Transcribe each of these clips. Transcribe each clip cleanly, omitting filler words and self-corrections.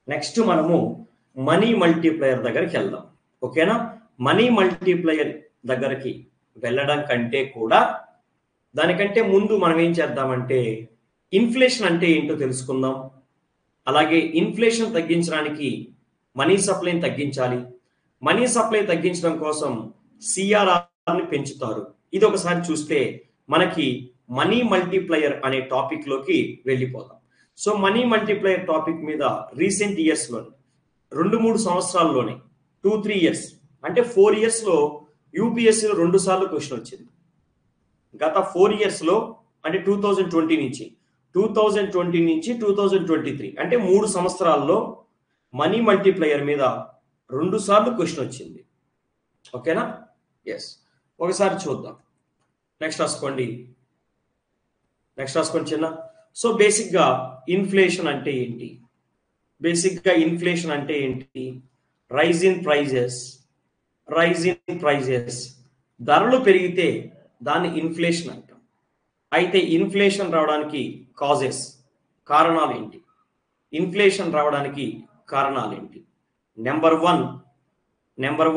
Next మనము money multiplier దగ్గరికి వెళ్దాం. ఓకేనా? మనీ మల్టీప్లయర్ దగ్గరికి వెళ్ళడం కంటే కూడా దానికంటే ముందు మనం ఏం చేద్దామంటే ఇన్ఫ్లేషన్ అంటే ఏంటో తెలుసుకుందాం. అలాగే ఇన్ఫ్లేషన్ తగ్గించడానికి మనీ సప్లైని తగ్గించాలి. మనీ సప్లై తగ్గించడం కోసం సిఆర్ఆర్ని పెంచుతారు. ఇది ఒకసారి చూస్తే మనకి మనీ మల్టీప్లయర్ అనే టాపిక్ లోకి వెళ్ళిపోదాం. సో మనీ మల్టీప్లయర్ టాపిక్ మీద రీసెంట్ ఇయర్స్ లో 2-3 సంవత్సరాల్లోనే 2-3 ఇయర్స్ అంటే 4 ఇయర్స్ లో యూపీఎస్సీలో 2 సార్లు క్వశ్చన్ వచ్చింది. గత 4 ఇయర్స్ లో అంటే 2020 నుంచి 2023 అంటే 3 సంవత్సరాల్లో మనీ మల్టీప్లయర్ మీద 2 సార్లు క్వశ్చన్ వచ్చింది. ఓకేనా? ఎస్, ఒకసారి చూద్దాం. నెక్స్ట్ రాసుకోండి చిన్న. సో బేసిక్ గా ఇన్ఫ్లేషన్ అంటే ఏంటి? Rise in prices. ధరలు పెరిగితే దాన్ని ఇన్ఫ్లేషన్ అంటాం. అయితే ఇన్ఫ్లేషన్ రావడానికి కారణాలు ఏంటి? Number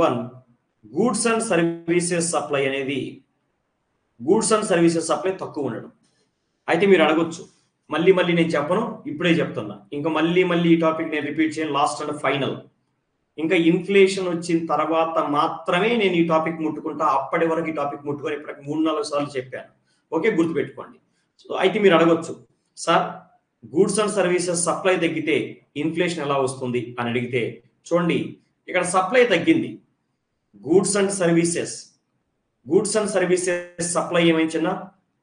one goods and services supply తక్కువ ఉండడం. అయితే మీరు అడగొచ్చు, మళ్ళీ నేను చెప్పను, ఇప్పుడే చెప్తున్నా, ఇంకా మళ్ళీ ఈ టాపిక్ నేను రిపీట్ చేయను, లాస్ట్ అండ్ ఫైనల్. ఇంకా ఇన్ఫ్లేషన్ వచ్చిన తర్వాత మాత్రమే నేను ఈ టాపిక్ ముట్టుకుంటా. అప్పటి వరకు ఈ టాపిక్ ముట్టుకొని ఇప్పటికి 3-4 సార్లు చెప్పాను. ఓకే, గుర్తుపెట్టుకోండి. సో అయితే మీరు అడగొచ్చు, sir goods and services supply తగ్గితే ఇన్ఫ్లేషన్ ఎలా వస్తుంది అని అడిగితే, చూడండి ఇక్కడ సప్లై తగ్గింది. గూడ్స్ అండ్ సర్వీసెస్ సప్లై ఏమైందన్నా,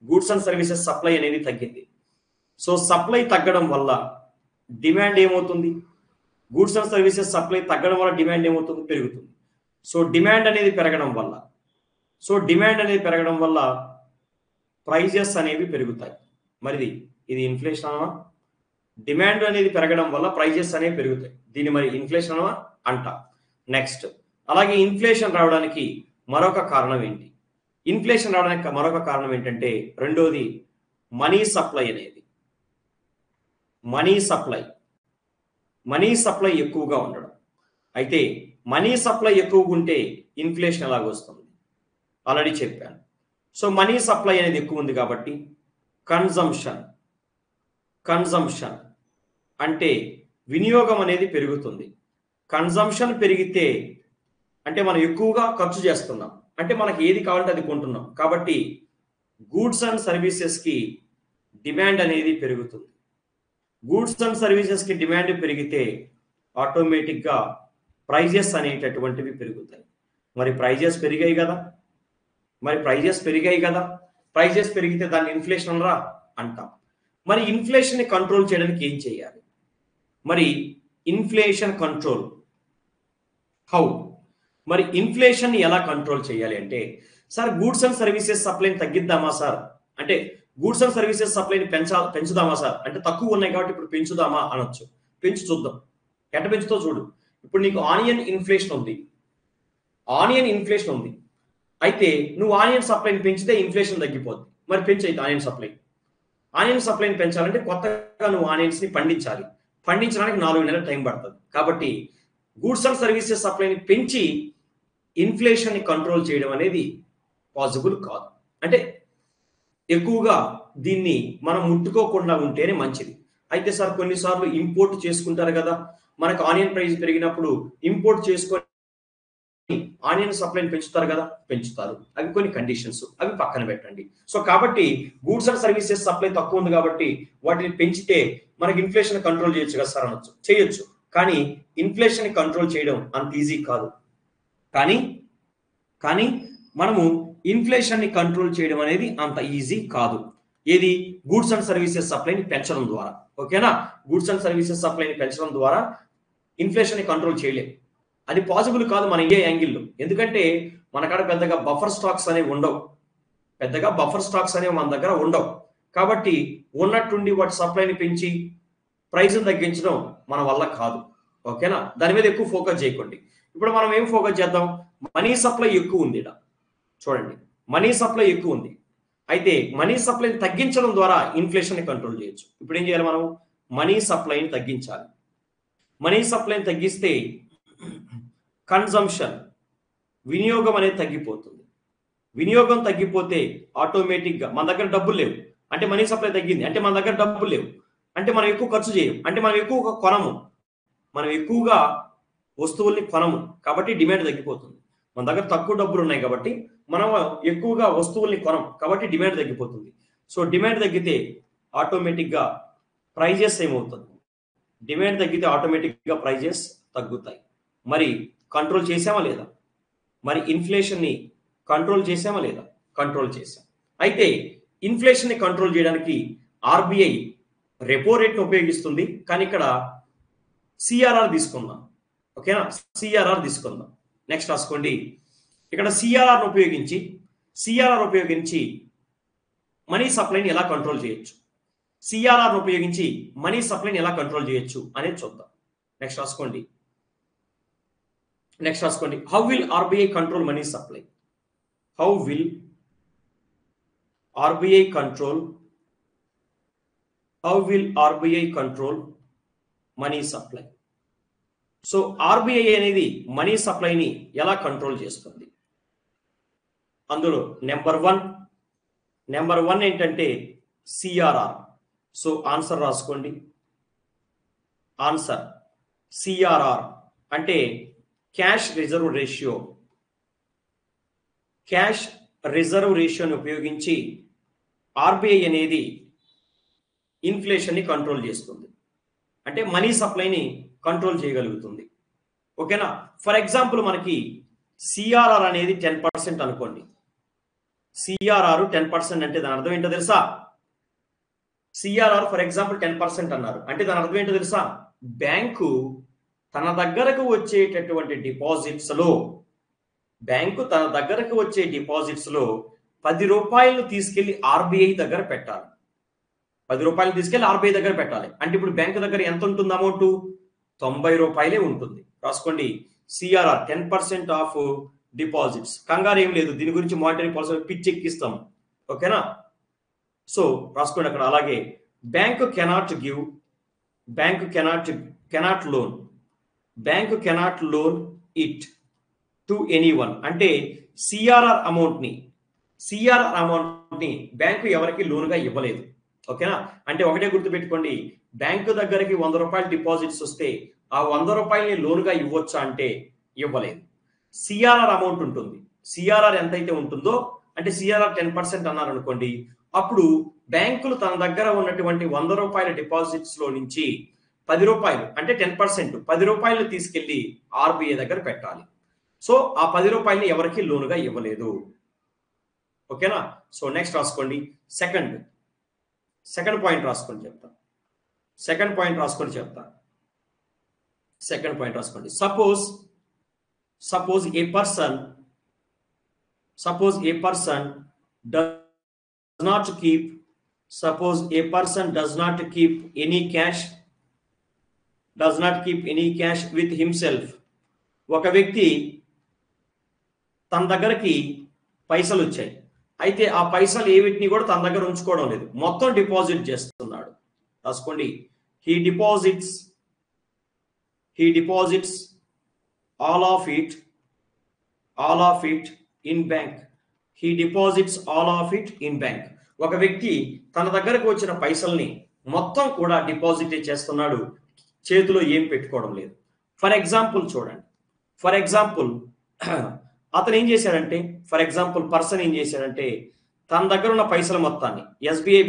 గూడ్స్ అండ్ సర్వీసెస్ సప్లై అనేది తగ్గింది. సో సప్లై తగ్గడం వల్ల డిమాండ్ ఏమవుతుంది? గూడ్స్ అండ్ సర్వీసెస్ సప్లై తగ్గడం వల్ల డిమాండ్ ఏమవుతుంది? పెరుగుతుంది. సో డిమాండ్ అనేది పెరగడం వల్ల ప్రైజెస్ అనేవి పెరుగుతాయి. మరి ఇది ఇన్ఫ్లేషన్ అనా? డిమాండ్ అనేది పెరగడం వల్ల ప్రైజెస్ అనేవి పెరుగుతాయి. దీన్ని మరి ఇన్ఫ్లేషన్ అనా అంట. నెక్స్ట్, అలాగే ఇన్ఫ్లేషన్ రావడానికి మరొక కారణం ఏంటి? ఏంటంటే రెండోది మనీ సప్లై ఎక్కువగా ఉండడం. అయితే మనీ సప్లై ఎక్కువగా ఉంటే ఇన్ఫ్లేషన్ ఎలాగొస్తుంది? ఆల్రెడీ చెప్పాను. సో మనీ సప్లై అనేది ఎక్కువ ఉంది కాబట్టి కన్జంప్షన్ అంటే వినియోగం అనేది పెరుగుతుంది. కన్జంప్షన్ పెరిగితే అంటే మనం ఎక్కువగా ఖర్చు చేస్తున్నాం, అంటే మనకి ఏది కావాలంటే అది కొంటున్నాం. కాబట్టి గూడ్స్ అండ్ సర్వీసెస్ కి డిమాండ్ అనేది పెరుగుతుంది. గూడ్స్ అండ్ సర్వీసెస్ కి డిమాండ్ పెరిగితే ఆటోమేటిక్గా ప్రైజెస్ అనేటటువంటివి పెరుగుతాయి. మరి ప్రైజెస్ పెరిగాయి కదా, ప్రైజెస్ పెరిగితే దాన్ని ఇన్ఫ్లేషన్ రా అంటాం. మరి ఇన్ఫ్లేషన్ ని కంట్రోల్ చేయడానికి ఏం చేయాలి? మరి ఇన్ఫ్లేషన్ కంట్రోల్ హౌ? మరి ఇన్ఫ్లేషన్ ని ఎలా కంట్రోల్ చేయాలి అంటే, సార్ గూడ్స్ అండ్ సర్వీసెస్ సప్లైని తగ్గిద్దామా సార్ అంటే, గూడ్స్ అండ్ సర్వీసెస్ సప్లైని పెంచుదామా సార్ అంటే, తక్కువ ఉన్నాయి కాబట్టి ఇప్పుడు పెంచుదామా అనొచ్చు. పెంచు చూద్దాం, ఎట్ట పెంచుతో చూడు. ఇప్పుడు నీకు ఆనియన్ ఇన్ఫ్లేషన్ ఉంది. అయితే నువ్వు ఆనియన్ సప్లైని పెంచితే ఇన్ఫ్లేషన్ తగ్గిపోద్ది. మరి పెంచు అయితే ఆనియన్ సప్లైని పెంచాలంటే కొత్తగా నువ్వు ఆనియన్స్ ని పండించడానికి 4 నెలల టైం పడుతుంది. కాబట్టి గూడ్స్ అండ్ సర్వీసెస్ సప్లైని పెంచి ఇన్ఫ్లేషన్ ని కంట్రోల్ చేయడం అనేది పాసిబుల్ కాదు. అంటే ఎక్కువగా దీన్ని మనం ముట్టుకోకుండా ఉంటేనే మంచిది. అయితే సార్ కొన్నిసార్లు ఇంపోర్ట్ చేసుకుంటారు కదా, మనకు ఆనియన్ ప్రైస్ పెరిగినప్పుడు ఇంపోర్ట్ చేసుకొని ఆనియన్ సప్లైని పెంచుతారు కదా, పెంచుతారు. అవి కొన్ని కండిషన్స్, అవి పక్కన పెట్టండి. సో కాబట్టి గూడ్స్ అండ్ సర్వీసెస్ సప్లై తక్కువ ఉంది కాబట్టి వాటిని పెంచితే మనకి ఇన్ఫ్లేషన్ కంట్రోల్ చేయొచ్చు కదా సార్ అనొచ్చు. చేయొచ్చు, కానీ ఇన్ఫ్లేషన్ కంట్రోల్ చేయడం అంత ఈజీ కాదు. కానీ మనము ఇన్ఫ్లేషన్ ని కంట్రోల్ చేయడం అనేది అంత ఈజీ కాదు. ఏది? గూడ్స్ అండ్ సర్వీసెస్ సప్లైని పెంచడం ద్వారా. ఓకేనా? గూడ్స్ అండ్ సర్వీసెస్ సప్లైని పెంచడం ద్వారా ఇన్ఫ్లేషన్ ని కంట్రోల్ చేయలేం. అది పాసిబుల్ కాదు మన ఇండియా యాంగిల్లో. ఎందుకంటే మన కాడ పెద్దగా బఫర్ స్టాక్స్ అనేవి ఉండవు. మన దగ్గర ఉండవు. కాబట్టి ఉన్నట్టుండి వాటి సప్లైని పెంచి ప్రైస్ని తగ్గించడం మన వల్ల కాదు. ఓకేనా? దాని మీద ఎక్కువ ఫోకస్ చేయకండి. ఇప్పుడు మనం ఏం ఫోకస్ చేద్దాం? మనీ సప్లై ఎక్కువ ఉంది. చూడండి, మనీ సప్లై ఎక్కువ ఉంది. అయితే మనీ సప్లైని తగ్గించడం ద్వారా ఇన్ఫ్లేషన్ ని కంట్రోల్ చేయొచ్చు. ఇప్పుడు ఏం చేయాలి? మనం మనీ సప్లైని తగ్గించాలి. మనీ సప్లైని తగ్గిస్తే కన్జంప్షన్, వినియోగం అనేది తగ్గిపోతుంది. వినియోగం తగ్గిపోతే ఆటోమేటిక్గా మన దగ్గర డబ్బులు లేవు అంటే మనీ సప్లై తగ్గింది అంటే మన దగ్గర డబ్బులు లేవు అంటే మనం ఎక్కువ ఖర్చు చేయం అంటే మనం ఎక్కువగా కొనము, మనం ఎక్కువగా వస్తువుల్ని కొనము కాబట్టి డిమాండ్ తగ్గిపోతుంది. మన దగ్గర తక్కువ డబ్బులు ఉన్నాయి కాబట్టి మనం ఎక్కువగా వస్తువుల్ని కొనం కాబట్టి డిమాండ్ తగ్గిపోతుంది. సో డిమాండ్ తగ్గితే ఆటోమేటిక్గా ప్రైజెస్ ఏమవుతుంది, డిమాండ్ తగ్గితే ఆటోమేటిక్గా ప్రైజెస్ తగ్గుతాయి. మరి కంట్రోల్ చేసామా లేదా? మరి ఇన్ఫ్లేషన్ని కంట్రోల్ చేసామా లేదా? కంట్రోల్ చేసాం. అయితే ఇన్ఫ్లేషన్ని కంట్రోల్ చేయడానికి ఆర్బీఐ రెపో రేట్ను ఉపయోగిస్తుంది. కానీ ఇక్కడ సిఆర్ఆర్ తీసుకుందాం. ఓకేనా, సిఆర్ఆర్ తీసుకుందాం. నెక్స్ట్ రాసుకోండి. ఇక్కడ సిఆర్ఆర్ ఉపయోగించి మనీ సప్లైని ఎలా కంట్రోల్ చేయొచ్చు, సిఆర్ఆర్ ఉపయోగించి మనీ సప్లైని ఎలా కంట్రోల్ చేయొచ్చు అనేది చూద్దాం. నెక్స్ట్ రాసుకోండి. How will RBI control money supply? How will RBI control money supply? So RBI అనేది మనీ సప్లైని ఎలా కంట్రోల్ చేస్తుంది? అందులో నెంబర్ వన్ ఏంటంటే సిఆర్ఆర్. సో ఆన్సర్ రాసుకోండి. ఆన్సర్ సిఆర్ఆర్ అంటే క్యాష్ రిజర్వ్ రేషియోని ఉపయోగించి ఆర్బీఐ అనేది ఇన్ఫ్లేషన్ని కంట్రోల్ చేస్తుంది అంటే మనీ సప్లైని కంట్రోల్ చేయగలుగుతుంది. ఓకేనా, ఫర్ ఎగ్జాంపుల్ మనకి సిఆర్ఆర్ అనేది 10% అనుకోండి. సిఆర్ఆర్ 10% అంటే దాని అర్థం ఏంటో తెలుసా? సిఆర్ఆర్ ఫర్ ఎగ్జాంపుల్ 10% అన్నారు అంటే దాని అర్థం ఏంటో తెలుసా? బ్యాంకు తన దగ్గరకు వచ్చేటటువంటి డిపాజిట్స్లో 10 రూపాయలు తీసుకెళ్లి ఆర్బీఐ దగ్గర పెట్టాలి. 10 రూపాయలు తీసుకెళ్లి ఆర్బీఐ దగ్గర పెట్టాలి అంటే ఇప్పుడు బ్యాంకు దగ్గర ఎంత ఉంటుంది అమౌంట్? 90 రూపాయలే ఉంటుంది. రాసుకోండి. CRR 10% of deposits. కంగారు ఏం లేదు, దీని గురించి మానిటరీ పాలసీ పిచ్ ఎక్కిస్తాం. ఓకేనా, సో రాసుకోండి అక్కడ. అలాగే bank cannot loan it to anyone అంటే సిఆర్ఆర్ అమౌంట్ని బ్యాంకు ఎవరికి లోన్గా ఇవ్వలేదు. ఓకేనా, అంటే ఒకటే గుర్తుపెట్టుకోండి, బ్యాంకు దగ్గరికి 100 రూపాయలు డిపాజిట్స్ వస్తే ఆ 100 రూపాయలని లోన్గా ఇవ్వచ్చా అంటే ఇవ్వలేదు. సిఆర్ఆర్ అమౌంట్ ఉంటుంది. సిఆర్ఆర్ ఎంతైతే ఉంటుందో అంటే సిఆర్ఆర్ 10% అన్నారు అనుకోండి, అప్పుడు బ్యాంకులు తన దగ్గర ఉన్నటువంటి 100 రూపాయల డిపాజిట్స్ లో నుంచి 10 రూపాయలు అంటే 10% 10 రూపాయలు తీసుకెళ్లి ఆర్బీఐ దగ్గర పెట్టాలి. సో ఆ 10 రూపాయలని ఎవరికి లోనుగా ఇవ్వలేదు. ఓకేనా, సో నెక్స్ట్ రాసుకోండి. సెకండ్ పాయింట్ రాసుకొని చెప్తా. Suppose A person does not keep any cash with himself. ఒక వ్యక్తి తన దగ్గరికి పైసలు వచ్చాయి, అయితే ఆ పైసలు ఏవిటిని కూడా తన దగ్గర ఉంచుకోవడం లేదు, మొత్తం డిపాజిట్ చేస్తున్నాడు. రాసుకోండి. he deposits all of it in bank. ఒక వ్యక్తి తన దగ్గరకు వచ్చిన పైసల్ని మొత్తం కూడా డిపాజిట్ చేస్తున్నాడు, చేతిలో ఏం పెట్టుకోవడం లేదు. ఫర్ ఎగ్జాంపుల్ చూడండి. అతను ఏం చేశాడంటే, పర్సన్ ఏం చేశాడంటే తన దగ్గర ఉన్న పైసల మొత్తాన్ని ఎస్బీఐ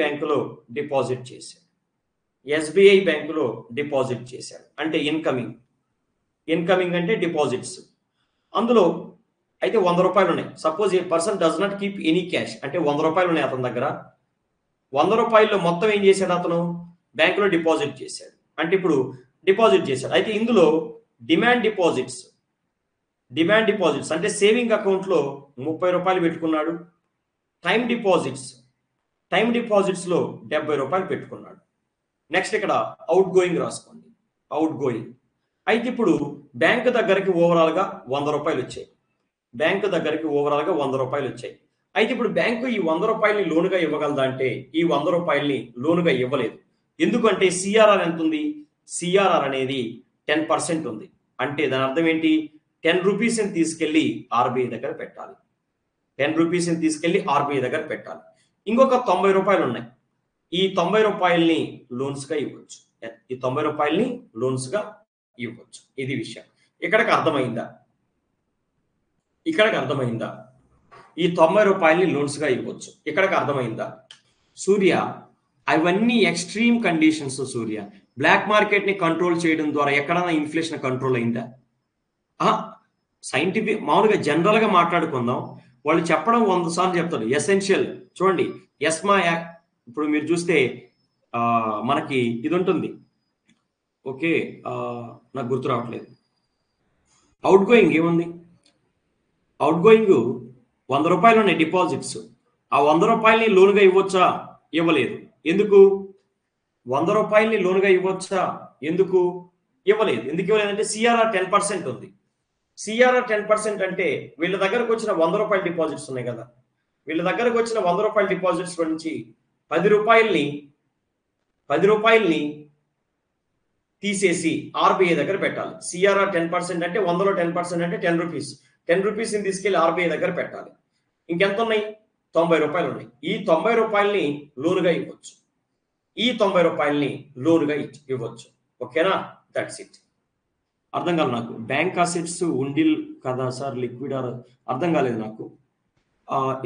బ్యాంకులో డిపాజిట్ చేశాడు. ఎస్బీఐ బ్యాంకులో డిపాజిట్ చేశాడు అంటే ఇన్కమింగ్ అంటే డిపాజిట్స్. అందులో అయితే 100 రూపాయలు ఉన్నాయి. Suppose A person does not keep any cash అంటే 100 రూపాయలు ఉన్నాయి అతని దగ్గర. 100 రూపాయల్లో మొత్తం ఏం చేశాడు అతను? బ్యాంకులో డిపాజిట్ చేశాడు. అంటే ఇప్పుడు డిపాజిట్ చేశాడు. అయితే ఇందులో డిమాండ్ డిపాజిట్స్ అంటే సేవింగ్ అకౌంట్లో 30 రూపాయలు పెట్టుకున్నాడు. టైం డిపాజిట్స్లో 70 రూపాయలు పెట్టుకున్నాడు. నెక్స్ట్ ఇక్కడ అవుట్ గోయింగ్ రాసుకోండి. అయితే ఇప్పుడు బ్యాంకు దగ్గరికి ఓవరాల్గా 100 రూపాయలు వచ్చాయి. అయితే ఇప్పుడు బ్యాంకు ఈ 100 రూపాయలని లోనుగా ఇవ్వగలదా అంటే ఈ 100 రూపాయలని లోనుగా ఇవ్వలేదు. ఎందుకంటే సిఆర్ఆర్ ఎంత ఉంది? సిఆర్ఆర్ అనేది 10% ఉంది. అంటే దాని అర్థం ఏంటి? 10 రూపీస్ని తీసుకెళ్లి ఆర్బీఐ దగ్గర పెట్టాలి. 10 రూపీస్ని తీసుకెళ్లి ఆర్బీఐ దగ్గర పెట్టాలి. ఇంకొక 90 రూపాయలు ఉన్నాయి. ఈ 90 రూపాయల్ని లోన్స్గా ఇవ్వచ్చు. ఈ 90 రూపాయల్ని లోన్స్గా ఇవ్వచ్చు. ఇది విషయం. ఇక్కడికి అర్థమైందా? ఇక్కడికి అర్థమైందా? ఈ 90 రూపాయల్ని లోన్స్గా ఇవ్వచ్చు. ఇక్కడికి అర్థమైందా? సూర్య, అవన్నీ ఎక్స్ట్రీమ్ కండిషన్స్. సూర్య, బ్లాక్ మార్కెట్ని కంట్రోల్ చేయడం ద్వారా ఎక్కడైనా ఇన్ఫ్లేషన్ కంట్రోల్ అయిందా? సైంటిఫిక్ మామూలుగా జనరల్గా మాట్లాడుకుందాం. వాళ్ళు చెప్పడం 100 సార్లు చెప్తారు. ఎసెన్షియల్ చూడండి, ఎస్మా ఇప్పుడు మీరు చూస్తే మనకి ఇది ఉంటుంది. ఓకే, నాకు గుర్తు రావట్లేదు. అవుట్ గోయింగ్ ఏముంది? అవుట్ గోయింగ్ 100 రూపాయలు ఉన్నాయి డిపాజిట్స్. ఆ 100 రూపాయలని లోనుగా ఇవ్వచ్చా? ఇవ్వలేదు. ఎందుకు? 100 రూపాయలని లోనుగా ఇవ్వచ్చా? ఎందుకు ఇవ్వలేదు? ఎందుకు ఇవ్వలేదంటే సిఆర్ఆర్ 10% ఉంది. సిఆర్ఆర్ 10% అంటే వీళ్ళ దగ్గరకు వచ్చిన 100 రూపాయల డిపాజిట్స్ ఉన్నాయి కదా, వీళ్ళ దగ్గరకు వచ్చిన 100 రూపాయల డిపాజిట్స్ నుంచి 10 రూపాయల్ని తీసేసి ఆర్బీఐ దగ్గర పెట్టాలి. సిఆర్ఆర్ 10% అంటే 100లో 10% అంటే 10 రూపీస్. 10 రూపీస్ని తీసుకెళ్లి ఆర్బీఐ దగ్గర పెట్టాలి. ఇంకెంత ఉన్నాయి? 90 రూపాయలు ఉన్నాయి. ఈ 90 రూపాయల్ని లోనుగా ఇవ్వచ్చు. ఈ 90 రూపాయల్ని లోనుగా ఇవ్వచ్చు. ఓకేనా? That's it. అర్థం కాలేదు నాకు. బ్యాంక్ అసెట్స్ ఉండిల్ కదా సార్, లిక్విడ్ ఆర్ అర్థం కాలేదు నాకు.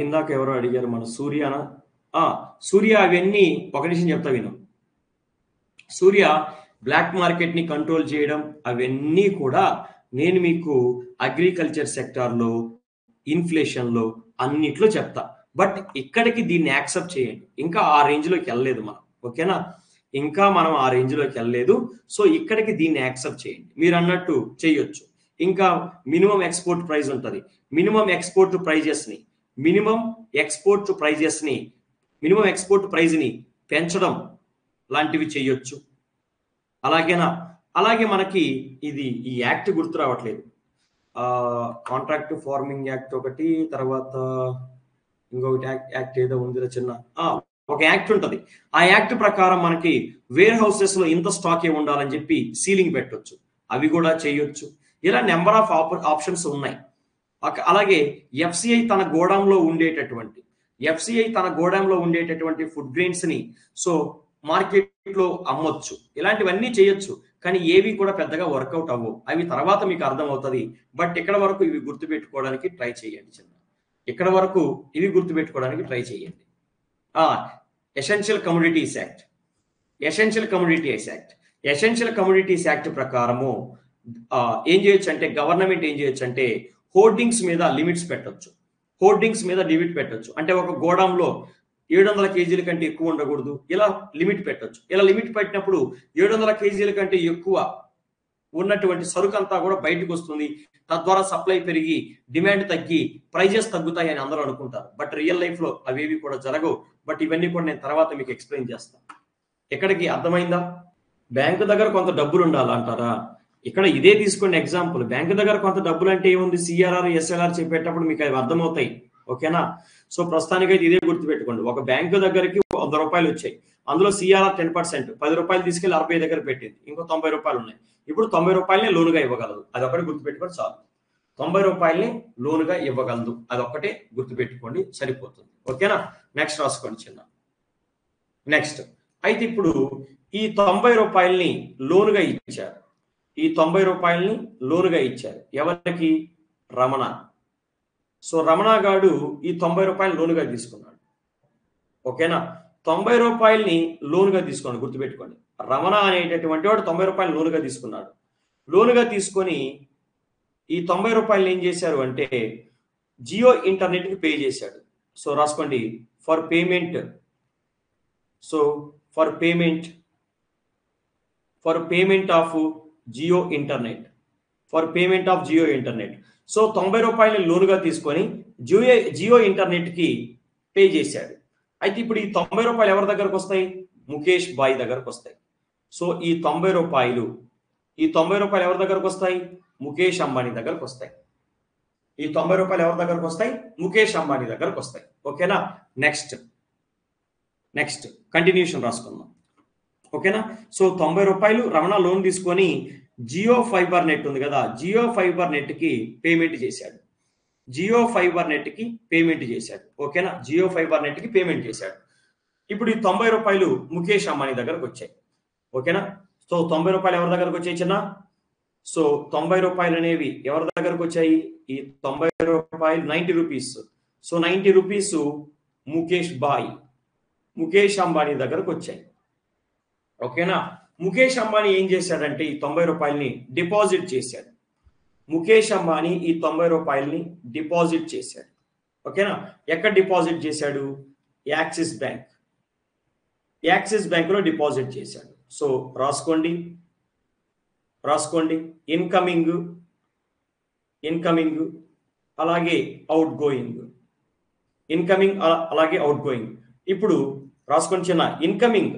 ఇందాక ఎవరో అడిగారు, మన సూర్యనా? సూర్య, అవన్నీ ఒక నిమిషం చెప్తా విను. సూర్య, బ్లాక్ మార్కెట్ని కంట్రోల్ చేయడం అవన్నీ కూడా నేను మీకు అగ్రికల్చర్ సెక్టార్లో, ఇన్ఫ్లేషన్లో అన్నిట్లో చెప్తా. బట్ ఇక్కడికి దీన్ని యాక్సెప్ట్ చేయండి. ఇంకా ఆ రేంజ్లోకి వెళ్ళలేదు మనం. ఓకేనా? ఇంకా మనం ఆ రేంజ్లోకి వెళ్ళలేదు. సో ఇక్కడికి దీన్ని యాక్సెప్ట్ చేయండి. మీరు అన్నట్టు చేయొచ్చు. ఇంకా మినిమం ఎక్స్పోర్ట్ ప్రైస్ ఉంటుంది. మినిమం ఎక్స్పోర్ట్ ప్రైజ్ని పెంచడం లాంటివి చేయొచ్చు. అలాగేనా? అలాగే మనకి ఈ యాక్ట్ గుర్తు రావట్లేదు. కాంట్రాక్ట్ ఫార్మింగ్ యాక్ట్ ఒకటి, తర్వాత ఇంకొకటి యాక్ట్ ఏదో ఉంది చిన్న, ఒక యాక్ట్ ఉంటుంది. ఆ యాక్ట్ ప్రకారం మనకి వేర్ హౌసెస్ లో ఇంత స్టాక్ ఉండాలని చెప్పి సీలింగ్ పెట్టొచ్చు. అవి కూడా చేయొచ్చు. ఇలా నెంబర్ ఆఫ్ ఆప్షన్స్ ఉన్నాయి. అలాగే ఎఫ్సిఐ తన గోడాంలో ఉండేటటువంటి ఫుడ్ గ్రెయిన్స్ ని సో మార్కెట్ లో అమ్మొచ్చు. ఇలాంటివన్నీ చేయొచ్చు. కానీ ఏవి కూడా పెద్దగా వర్కౌట్ అవ్వవు. అవి తర్వాత మీకు అర్థం అవుతుంది. బట్ ఇక్కడ వరకు ఇవి గుర్తుపెట్టుకోవడానికి ట్రై చేయండి. ఎసెన్షియల్ కమోడిటీస్ యాక్ట్ ప్రకారము ఏం చేయొచ్చు అంటే గవర్నమెంట్ ఏం చేయొచ్చు అంటే హోర్డింగ్స్ మీద లిమిట్ పెట్టొచ్చు. అంటే ఒక గోడంలో 700 కేజీల కంటే ఎక్కువ ఉండకూడదు, ఇలా లిమిట్ పెట్టొచ్చు. ఇలా లిమిట్ పెట్టినప్పుడు 700 కేజీల కంటే ఎక్కువ ఉన్నటువంటి సరుకు అంతా కూడా బయటకు వస్తుంది. తద్వారా సప్లై పెరిగి డిమాండ్ తగ్గి ప్రైజెస్ తగ్గుతాయి అని అందరూ అనుకుంటారు. బట్ రియల్ లైఫ్ లో అవేవి కూడా జరగవు. బట్ ఇవన్నీ కూడా నేను తర్వాత మీకు ఎక్స్ప్లెయిన్ చేస్తాను. ఎక్కడికి అర్థమైందా? బ్యాంకు దగ్గర కొంత డబ్బులు ఉండాలంటారా? ఇక్కడ ఇదే తీసుకోండి ఎగ్జాంపుల్. బ్యాంకు దగ్గర కొంత డబ్బులు అంటే ఏముంది? సిఆర్ఆర్, ఎస్ఎల్ఆర్ చెప్పేటప్పుడు మీకు అవి అర్థమవుతాయి. ఓకేనా? సో ప్రస్తుతానికైతే ఇదే గుర్తుపెట్టుకోండి. ఒక బ్యాంకు దగ్గరికి 100 రూపాయలు వచ్చాయి. అందులో సిఆర్ఆర్ 10%, 10 రూపాయలు తీసుకెళ్లి ఆర్బీఐ దగ్గర పెట్టింది. ఇంకో 90 రూపాయలు ఉన్నాయి. ఇప్పుడు 90 రూపాయలనే లోనుగా ఇవ్వగలదు. అదొకటి గుర్తుపెట్టుకోండి చాలు. 90 రూపాయలని లోనుగా ఇవ్వగలదు. అదొక్కటే గుర్తుపెట్టుకోండి, సరిపోతుంది. ఓకేనా? నెక్స్ట్ రాసుకోండి చిన్న. నెక్స్ట్ అయితే ఇప్పుడు ఈ 90 రూపాయలని లోనుగా ఇచ్చారు. ఎవరికి? రమణ. సో రమణ గాడు ఈ 90 రూపాయలు లోనుగా తీసుకున్నాడు. ఓకేనా? 90 రూపాయలని లోనుగా తీసుకోండి, గుర్తుపెట్టుకోండి. రమణ అనేటటువంటి వాడు 90 రూపాయలు లోనుగా తీసుకున్నాడు. లోనుగా తీసుకొని ఈ 90 రూపాయలు ఏం చేశారు అంటే జియో ఇంటర్నెట్ కి పే చేశాడు. సో రాసుకోండి, for payment of Jio internet. So 90 రూపాయలు లోనుగా తీసుకొని జియో ఇంటర్నెట్ కి పే చేశాడు. అయితే ఇప్పుడు ఈ 90 రూపాయలు ఎవరి దగ్గరకు వస్తాయి? ముఖేష్ బాయ్ దగ్గరకు వస్తాయి. సో ఈ 90 రూపాయలు ఎవరి దగ్గరకు వస్తాయి? ముఖేష్ అంబానీ దగ్గరకు వస్తాయి. ఈ 90 రూపాయలు ఎవరి దగ్గరకు వస్తాయి? ముఖేష్ అంబానీ దగ్గరకు వస్తాయి. ఓకేనా. నెక్స్ట్ కంటిన్యూషన్ రాసుకుందాం. ఓకేనా. సో 90 రూపాయలు రమణ లోన్ తీసుకొని జియో ఫైబర్ నెట్ ఉంది కదా, జియో ఫైబర్ నెట్ కి పేమెంట్ చేశాడు. ఓకేనా. జియో ఫైబర్ నెట్ కి పేమెంట్ చేశాడు. ఇప్పుడు ఈ 90 రూపాయలు ముఖేష్ అంబానీ దగ్గరకు వచ్చాయి. ఓకేనా. సో 90 రూపాయలు ఎవరి దగ్గరకు వచ్చాయి చిన్న? సో 90 రూపాయలు అనేవి ఎవరి దగ్గరకు వచ్చాయి? ఈ 90 రూపాయలు 90 rupees. So 90 rupees Mukesh Ambani దగ్గరకు వచ్చాయి. ఓకేనా. ముఖేష్ అంబానీ ఏం చేశాడంటే ఈ 90 రూపాయలని డిపాజిట్ చేశాడు. ముఖేష్ అంబానీ ఈ 90 రూపాయలని డిపాజిట్ చేశాడు. ఓకేనా. ఎక్కడ డిపాజిట్ చేశాడు? యాక్సిస్ బ్యాంకులో డిపాజిట్ చేశాడు. సో రాసుకోండి. ఇన్కమింగ్ అలాగే అవుట్ గోయింగ్. ఇప్పుడు రాసుకోండి చిన్న. ఇన్కమింగ్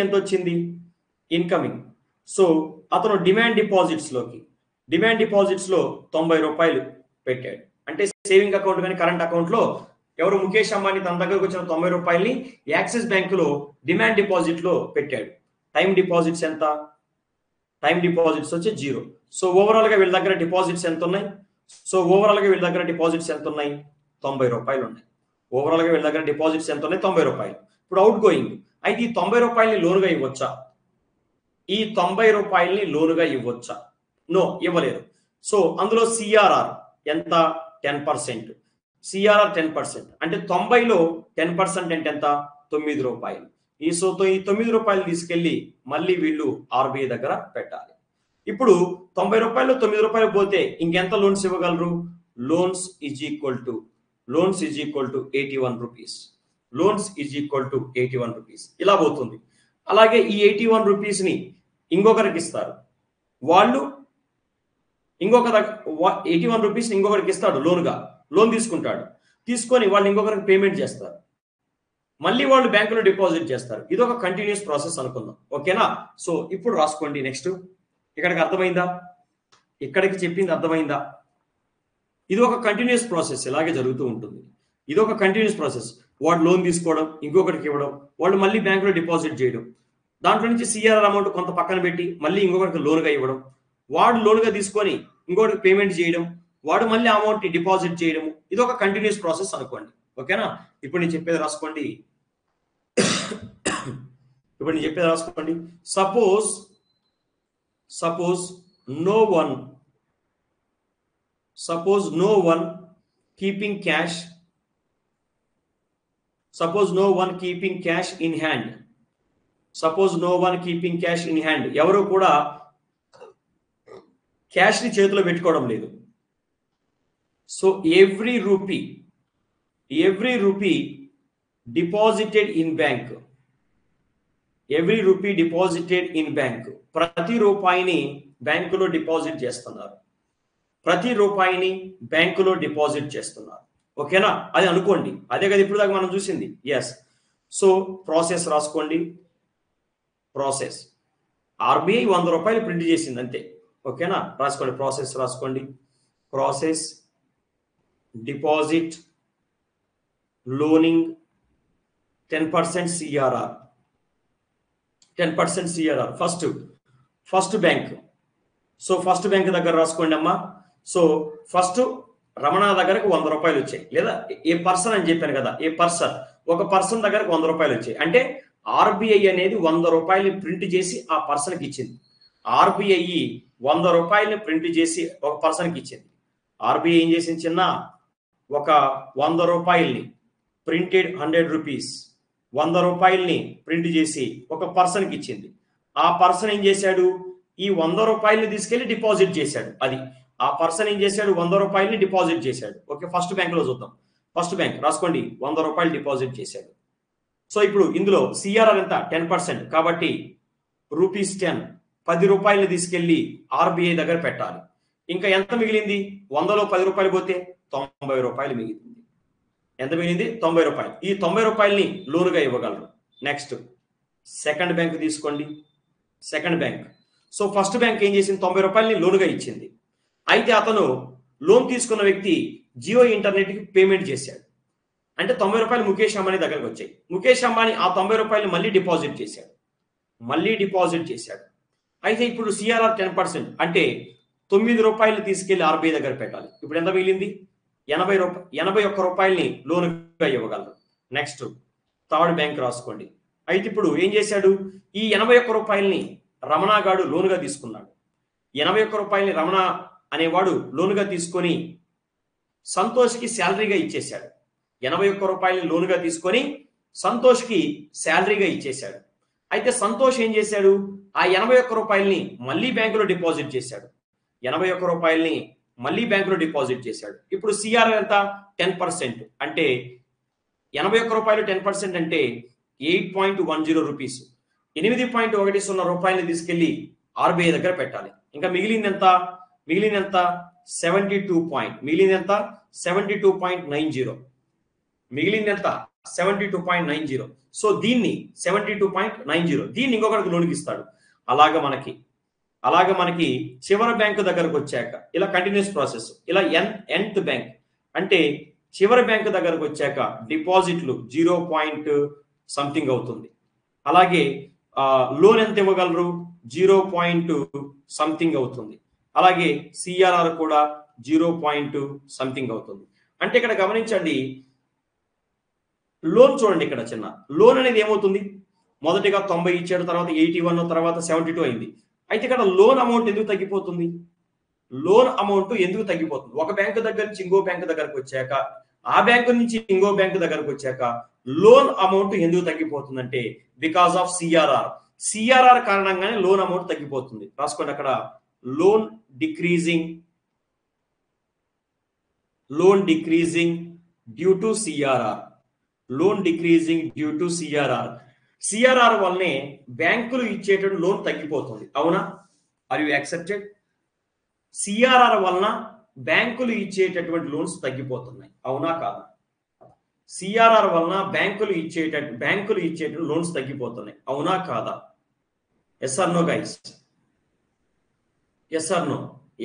ఎంత వచ్చింది? సో అతను డిమాండ్ డిపాజిట్స్ లో 90 రూపాయలు పెట్టాడు. అంటే సేవింగ్ అకౌంట్ కానీ కరెంట్ అకౌంట్ లో ఎవరు? ముఖేష్ అంబానీ తన దగ్గరకు వచ్చిన 90 రూపాయలని యాక్సిస్ బ్యాంకులో డిమాండ్ డిపాజిట్ లో పెట్టాడు. టైం డిపాజిట్స్ ఎంత? టైం డిపాజిట్స్ వచ్చి 0. సో ఓవరాల్ గా వీళ్ళ దగ్గర డిపాజిట్స్ ఎంత ఉన్నాయి? 90 రూపాయలు ఉన్నాయి. ఓవరాల్ గా వీళ్ళ దగ్గర డిపాజిట్స్ ఎంత ఉన్నాయి? 90 రూపాయలు. ఇప్పుడు అవుట్ గోయింగ్. అయితే ఈ 90 రూపాయలని లోనుగా ఇవ్వచ్చా? నో, ఇవ్వలేరు. సో అందులో సిఆర్ఆర్ ఎంత? 10%. సిఆర్ఆర్ 10%. అంటే 90లో 10% అంటే ఎంత? 9 రూపాయలు. ఈ 9 రూపాయలు తీసుకెళ్లి మళ్ళీ వీళ్ళు ఆర్బీఐ దగ్గర పెట్టాలి. ఇప్పుడు 90 రూపాయలు 9 రూపాయలు పోతే ఇంకెంత లోన్స్ ఇవ్వగలరు? Loans is equal to 81 rupees. ఇలా పోతుంది. అలాగే ఈ 81 రూపీస్ ని ఇంకొకరికి ఇస్తారు. వాళ్ళు 81 రూపీస్ ఇంకొకరికి ఇస్తాడు లోన్ తీసుకుంటాడు. తీసుకొని వాళ్ళు ఇంకొకరికి పేమెంట్ చేస్తారు. మళ్ళీ వాళ్ళు బ్యాంకులో డిపాజిట్ చేస్తారు. ఇది ఒక కంటిన్యూస్ ప్రాసెస్ అనుకుందాం. ఓకేనా. సో ఇప్పుడు రాసుకోండి. నెక్స్ట్ ఇక్కడికి అర్థమైందా? ఇక్కడికి చెప్పింది అర్థమైందా? ఇది ఒక కంటిన్యూస్ ప్రాసెస్, ఇలాగే జరుగుతూ ఉంటుంది. ఇది ఒక కంటిన్యూస్ ప్రాసెస్. వాడు లోన్ తీసుకోవడం, ఇంకొకరికి ఇవ్వడం, వాళ్ళు మళ్ళీ బ్యాంకులో డిపాజిట్ చేయడం, దాంట్లో నుంచి సిఆర్ఆర్ అమౌంట్ కొంత పక్కన పెట్టి మళ్ళీ ఇంకొకరికి లోన్గా ఇవ్వడం, వాడు లోన్గా తీసుకొని ఇంకొకరికి పేమెంట్ చేయడం, వాడు మళ్ళీ అమౌంట్ డిపాజిట్ చేయడం. ఇది ఒక కంటిన్యూస్ ప్రాసెస్ అనుకోండి. ఓకేనా. ఇప్పుడు నేను చెప్పేది రాసుకోండి. Suppose no one keeping cash in hand. ఎవరు కూడా క్యాష్ ని చేతిలో పెట్టుకోవడం లేదు. So every rupee deposited in bank. ప్రతి రూపాయిని బ్యాంకులో డిపాజిట్ చేస్తున్నారు. ఓకేనా. అది అనుకోండి. అదే కదా ఇప్పుడు దాకా మనం చూసింది. ఎస్. సో ప్రాసెస్ రాసుకోండి. ఆర్బీఐ 100 రూపాయలు ప్రింట్ చేసింది అంతే. ఓకేనా. రాసుకోండి. Process deposit loaning 10% CRR. First bank. So first bank దగ్గర రాసుకోండి అమ్మా. సో ఫస్ట్ రమణ దగ్గరకు 100 రూపాయలు వచ్చాయి. లేదా ఏ పర్సన్ అని చెప్పాను కదా, ఒక పర్సన్ దగ్గరకు 100 రూపాయలు వచ్చాయి. అంటే ఆర్బీఐ అనేది 100 రూపాయలు ప్రింట్ చేసి ఆ పర్సన్కి ఇచ్చింది. ఆర్బీఐ 100 రూపాయలని ప్రింట్ చేసి ఒక పర్సన్కి ఇచ్చింది. ఆర్బీఐ ఏం చేసింది చిన్న? ఒక 100 రూపాయల్ని ప్రింటెడ్ 100 రూపీస్ 100 రూపాయల్ని ప్రింట్ చేసి ఒక పర్సన్కి ఇచ్చింది. ఆ పర్సన్ ఏం చేశాడు? ఈ 100 రూపాయలని తీసుకెళ్లి డిపాజిట్ చేశాడు. అది ఆ పర్సన్ ఏం చేశాడు? 100 రూపాయలని డిపాజిట్ చేశాడు. ఓకే. ఫస్ట్ బ్యాంక్ లో చూద్దాం. ఫస్ట్ బ్యాంక్ రాసుకోండి. 100 రూపాయలు డిపాజిట్ చేశాడు. సో ఇప్పుడు ఇందులో సిఆర్ఆర్ ఎంత? 10%. కాబట్టి ₹10 10 రూపాయలు తీసుకెళ్లి ఆర్బీఐ దగ్గర పెట్టాలి. ఇంకా ఎంత మిగిలింది? 100లో 10 రూపాయలు పోతే 90 రూపాయలు మిగిలింది. ఎంత మిగిలింది? 90 రూపాయలు. ఈ 90 రూపాయలని లోనుగా ఇవ్వగలరు. నెక్స్ట్ సెకండ్ బ్యాంక్ తీసుకోండి. సో ఫస్ట్ బ్యాంక్ ఏం చేసింది? 90 రూపాయలని లోనుగా ఇచ్చింది. అయితే అతను లోన్ తీసుకున్న వ్యక్తి జియో ఇంటర్నెట్ కి పేమెంట్ చేశాడు. అంటే 90 రూపాయలు ముఖేష్ అంబానీ దగ్గరకు వచ్చాయి. ముఖేష్ అంబానీ ఆ 90 రూపాయలు మళ్ళీ డిపాజిట్ చేశాడు. అయితే ఇప్పుడు సిఆర్ఆర్ 10% అంటే 9 రూపాయలు తీసుకెళ్లి ఆర్బీఐ దగ్గర పెట్టాలి. ఇప్పుడు ఎంత మిగిలింది? 81 రూపాయలని లోనుగా ఇవ్వగలరు. నెక్స్ట్ థర్డ్ బ్యాంక్ రాసుకోండి. అయితే ఇప్పుడు ఏం చేశాడు? ఈ 81 రూపాయలని రమణ గాడు లోనుగా తీసుకున్నాడు. 81 రూపాయలని రమణ అనేవాడు లోనుగా తీసుకొని సంతోష్కి శాలరీగా ఇచ్చేశాడు. 81 రూపాయలని లోనుగా తీసుకొని సంతోష్కి శాలరీగా ఇచ్చేశాడు. అయితే సంతోష్ ఏం చేశాడు? ఆ 81 రూపాయలని మళ్ళీ బ్యాంకులో డిపాజిట్ చేశాడు. 81 రూపాయలని మళ్ళీ బ్యాంకులో డిపాజిట్ చేశాడు. ఇప్పుడు సిఆర్ ఎంత? 10%. అంటే 81 రూపాయలు 10% అంటే 8.10 రూపీస్. 8.10 రూపాయలని తీసుకెళ్లి ఆర్బీఐ దగ్గర పెట్టాలి. ఇంకా మిగిలింది ఎంత? 72.90. మిగిలింది ఎంత? 72.90. సో దీన్ని 72.90 దీన్ని ఇంకొకరికి లోనికి ఇస్తాడు. అలాగా మనకి చివరి బ్యాంకు దగ్గరకు వచ్చాక ఇలా కంటిన్యూస్ ప్రాసెస్. ఇలా nth బ్యాంక్ అంటే చివరి బ్యాంకు దగ్గరకు వచ్చాక డిపాజిట్లు 0.something అవుతుంది. అలాగే లోన్ ఎంత ఇవ్వగలరు? 0.something అవుతుంది. అలాగే సిఆర్ఆర్ కూడా 0.something అవుతుంది. అంటే ఇక్కడ గమనించండి, లోన్ చూడండి. ఇక్కడ చిన్న లోన్ అనేది ఏమవుతుంది? మొదటిగా 90 ఇచ్చాడు, తర్వాత 81, తర్వాత 72 అయింది. అయితే ఇక్కడ లోన్ అమౌంట్ ఎందుకు తగ్గిపోతుంది? ఒక బ్యాంకు దగ్గర నుంచి ఇంకో బ్యాంకు దగ్గరకు వచ్చాక, ఆ బ్యాంకు నుంచి ఇంకో బ్యాంకు దగ్గరకు వచ్చాక లోన్ అమౌంట్ ఎందుకు తగ్గిపోతుందంటే బికాస్ ఆఫ్ సిఆర్ఆర్ కారణంగానే లోన్ అమౌంట్ తగ్గిపోతుంది. రాసుకోండి అక్కడ, loan decreasing due to CRR. CRR వల్లనే బ్యాంకులు ఇచ్చేటప్పుడు లోన్ తగ్గిపోతుంది. అవునా? Are you accepted? సిఆర్ఆర్ వలన బ్యాంకులు ఇచ్చేటటువంటి లోన్స్ తగ్గిపోతున్నాయి. అవునా కాదా? సిఆర్ఆర్ వలన బ్యాంకులు ఇచ్చేటటువంటి లోన్స్ తగ్గిపోతున్నాయి. అవునా కాదా? Yes or no guys? Yes or no?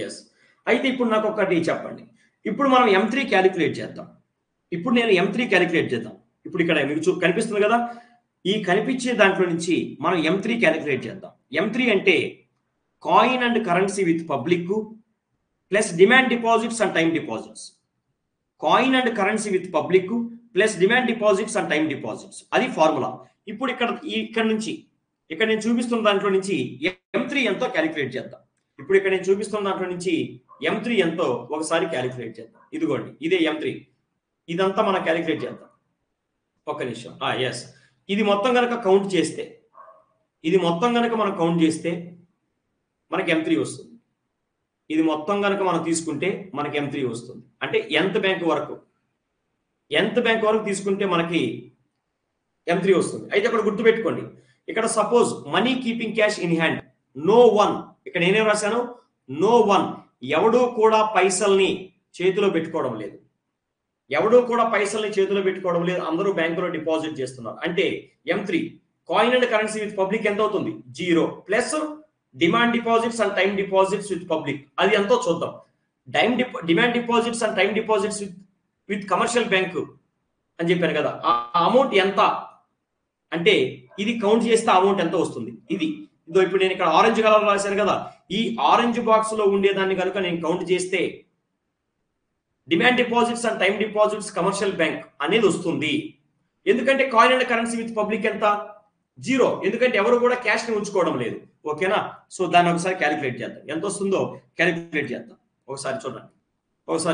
Yes. అయితే ఇప్పుడు నాకు ఒకటి చెప్పండి. ఇప్పుడు మనం M3 క్యాలిక్యులేట్ చేద్దాం. ఇప్పుడు నేను M3 క్యాలిక్యులేట్ చేద్దాం. ఇప్పుడు ఇక్కడ మీకు కనిపిస్తుంది కదా, ఈ కనిపించే దాంట్లో నుంచి మనం M3 క్యాలిక్యులేట్ చేద్దాం. M3 అంటే coin and currency with public plus demand deposits and time deposits. Coin and currency with public plus demand deposits and time deposits, అది ఫార్ములా. ఇప్పుడు ఇక్కడ నేను చూపిస్తున్న దాంట్లో నుంచి M3 ఎంతో క్యాలిక్యులేట్ చేద్దాం. ఇప్పుడు ఇక్కడ నేను చూపిస్తున్న దాంట్లో నుంచి M3 ఎంతో ఒకసారి క్యాలిక్యులేట్ చేద్దాం. ఇదిగోండి, ఇదే M3. ఇదంతా మనం క్యాలిక్యులేట్ చేద్దాం. ఒక్క నిమిషం. ఎస్, ఇది మొత్తం కనుక మనం కౌంట్ చేస్తే మనకి M3 వస్తుంది. ఇది మొత్తం కనుక మనం తీసుకుంటే మనకి M3 వస్తుంది. అంటే nth బ్యాంక్ వరకు తీసుకుంటే మనకి M3 వస్తుంది. అయితే అక్కడ గుర్తుపెట్టుకోండి, ఇక్కడ suppose money keeping cash in hand no one. ఇక్కడ నేనేం రాశాను? No one. ఎవడూ కూడా పైసల్ని చేతిలో పెట్టుకోవడం లేదు. అందరూ బ్యాంకులో డిపాజిట్ చేస్తున్నారు. అంటే M3 coin and currency with public ఎంత అవుతుంది? 0 plus demand deposits and time deposits with public, అది ఎంతో చూద్దాం. Demand deposits and time deposits with commercial bank అని చెప్పాను కదా, ఆ అమౌంట్ ఎంత అంటే ఇది కౌంట్ చేస్తే అమౌంట్ ఎంత వస్తుంది? ఇదో ఇప్పుడు నేను ఇక్కడ ఆరెంజ్ కలర్ రాశాను కదా, ఈ ఆరెంజ్ బాక్స్ లో ఉండేదాన్ని కనుక నేను కౌంట్ చేస్తే demand deposits and time deposits commercial bank అనేది వస్తుంది. ఎందుకంటే coin and currency with public ఎంత? 0. ఎందుకంటే ఎవరు కూడా క్యాష్ ని ఉంచుకోవడం లేదు. ఓకేనా? సో దాన్ని ఒకసారి క్యాలిక్యులేట్ చేద్దాం. ఎంత వస్తుందో క్యాలిక్యులేట్ చేద్దాం. ఒకసారి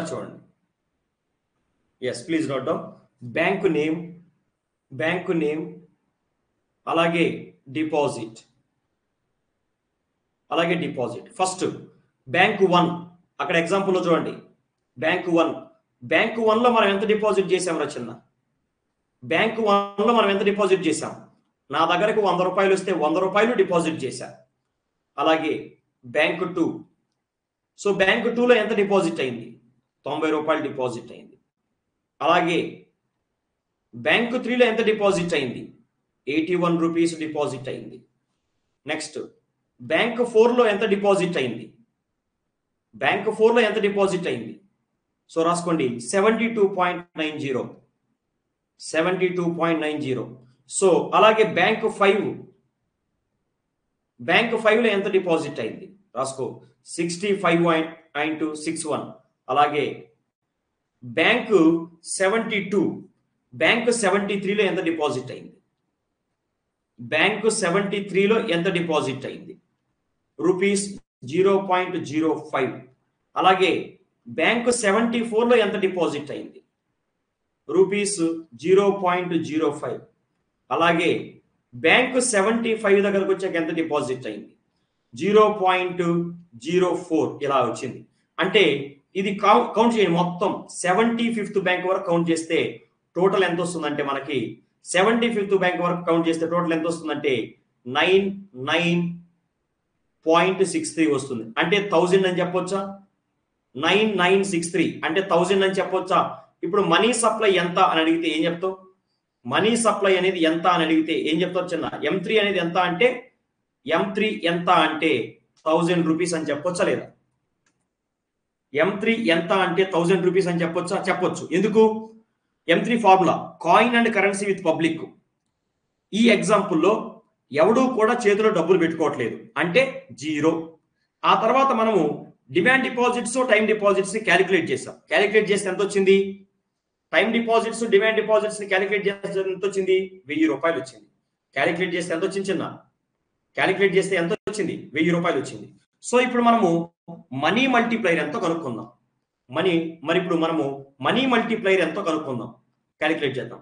చూడండి. Yes, please note down. Bank name అలాగే డిపాజిట్. ఫస్ట్ బ్యాంకు 1, అక్కడ ఎగ్జాంపుల్ లో చూడండి. బ్యాంకు 1 లో మనం ఎంత డిపాజిట్ చేసాం రా చిన్న? బ్యాంకు 1 లో మనం ఎంత డిపాజిట్ చేసాం? నా దగ్గరకు 100 రూపాయలు వస్తే 100 రూపాయలు డిపాజిట్ చేశాను. అలాగే బ్యాంకు 2. సో బ్యాంకు 2లో ఎంత డిపాజిట్ అయింది? 90 రూపాయలు డిపాజిట్ అయింది. అలాగే బ్యాంకు 3లో ఎంత డిపాజిట్ అయింది? 81 రూపీస్ డిపాజిట్ అయింది. నెక్స్ట్ బ్యాంకు 4లో ఎంత డిపాజిట్ అయింది? సో రాసుకోండి, 72.90. 72.90. సో అలాగే బ్యాంక్ 5 లో ఎంత డిపాజిట్ అయింది రాసుకో, 65.61. అలాగే బ్యాంకు 73 లో ఎంత డిపాజిట్ అయింది, బ్యాంకు 73 లో ఎంత డిపాజిట్ అయింది, రూపీస్ 0.05. అలాగే బ్యాంకు 74 లో ఎంత డిపాజిట్ అయింది, రూపీస్ 0.05. అలాగే బ్యాంకు 75 దగ్గరకు వచ్చాక ఎంత డిపాజిట్ అయింది, 0.04. ఇలా వచ్చింది. అంటే ఇది కౌంట్ చేయండి, మొత్తం 75th బ్యాంక్ వరకు కౌంట్ చేస్తే టోటల్ ఎంత వస్తుందంటే మనకి 75th బ్యాంక్ వరకు కౌంట్ చేస్తే టోటల్ ఎంత వస్తుందంటే 99.63 వస్తుంది. అంటే 1000 అని చెప్పొచ్చా, 9963 అంటే 1000 అని చెప్పొచ్చా. ఇప్పుడు మనీ సప్లై ఎంత అని అడిగితే ఏం చెప్తావు, మనీ సప్లై అనేది ఎంత అని అడిగితే ఏం చెప్తావు చిన్న, M3 అనేది ఎంత అంటే M3 ఎంత అంటే 1000 రూపీస్ అని చెప్పొచ్చా లేదా, M3 ఎంత అంటే 1000 రూపీస్ అని చెప్పొచ్చా, చెప్పొచ్చు. ఎందుకు, M3 formula coin and currency with public. ఈ ఎగ్జాంపుల్లో ఎవడూ కూడా చేతిలో డబ్బులు పెట్టుకోవట్లేదు అంటే 0. ఆ తర్వాత మనము డిమాండ్ డిపాజిట్స్ టైం డిపాజిట్స్ ని క్యాలిక్యులేట్ చేస్తాం. క్యాలిక్యులేట్ చేస్తే ఎంత వచ్చింది, టైం డిపాజిట్స్ డిమాండ్ డిపాజిట్స్ ని క్యాలిక్యులేట్ చేస్తే ఎంత వచ్చింది, 1000 రూపాయలు వచ్చింది. క్యాలిక్యులేట్ చేస్తే ఎంత వచ్చింది చిన్న, క్యాలిక్యులేట్ చేస్తే ఎంత వచ్చింది, 1000 రూపాయలు వచ్చింది. సో ఇప్పుడు మనము మనీ మల్టీప్లైర్ ఎంతో కనుక్కుందాం. మరి ఇప్పుడు మనము మనీ మల్టీప్లైర్ ఎంతో కనుక్కుందాం, క్యాలిక్యులేట్ చేద్దాం.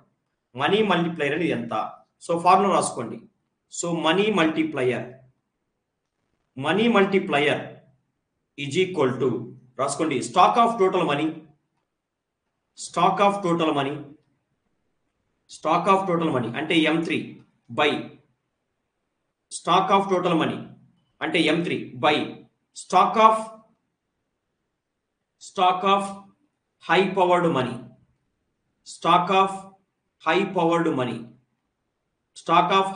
మనీ మల్టీప్లైర్ అనేది ఎంత, సో ఫార్ములా రాసుకోండి. So money multiplier is equal to, రాసుకోండి, స్టాక్ ఆఫ్ టోటల్ మనీ అంటే M3 by stock of total money అంటే M3 by stock of high powered money, stock of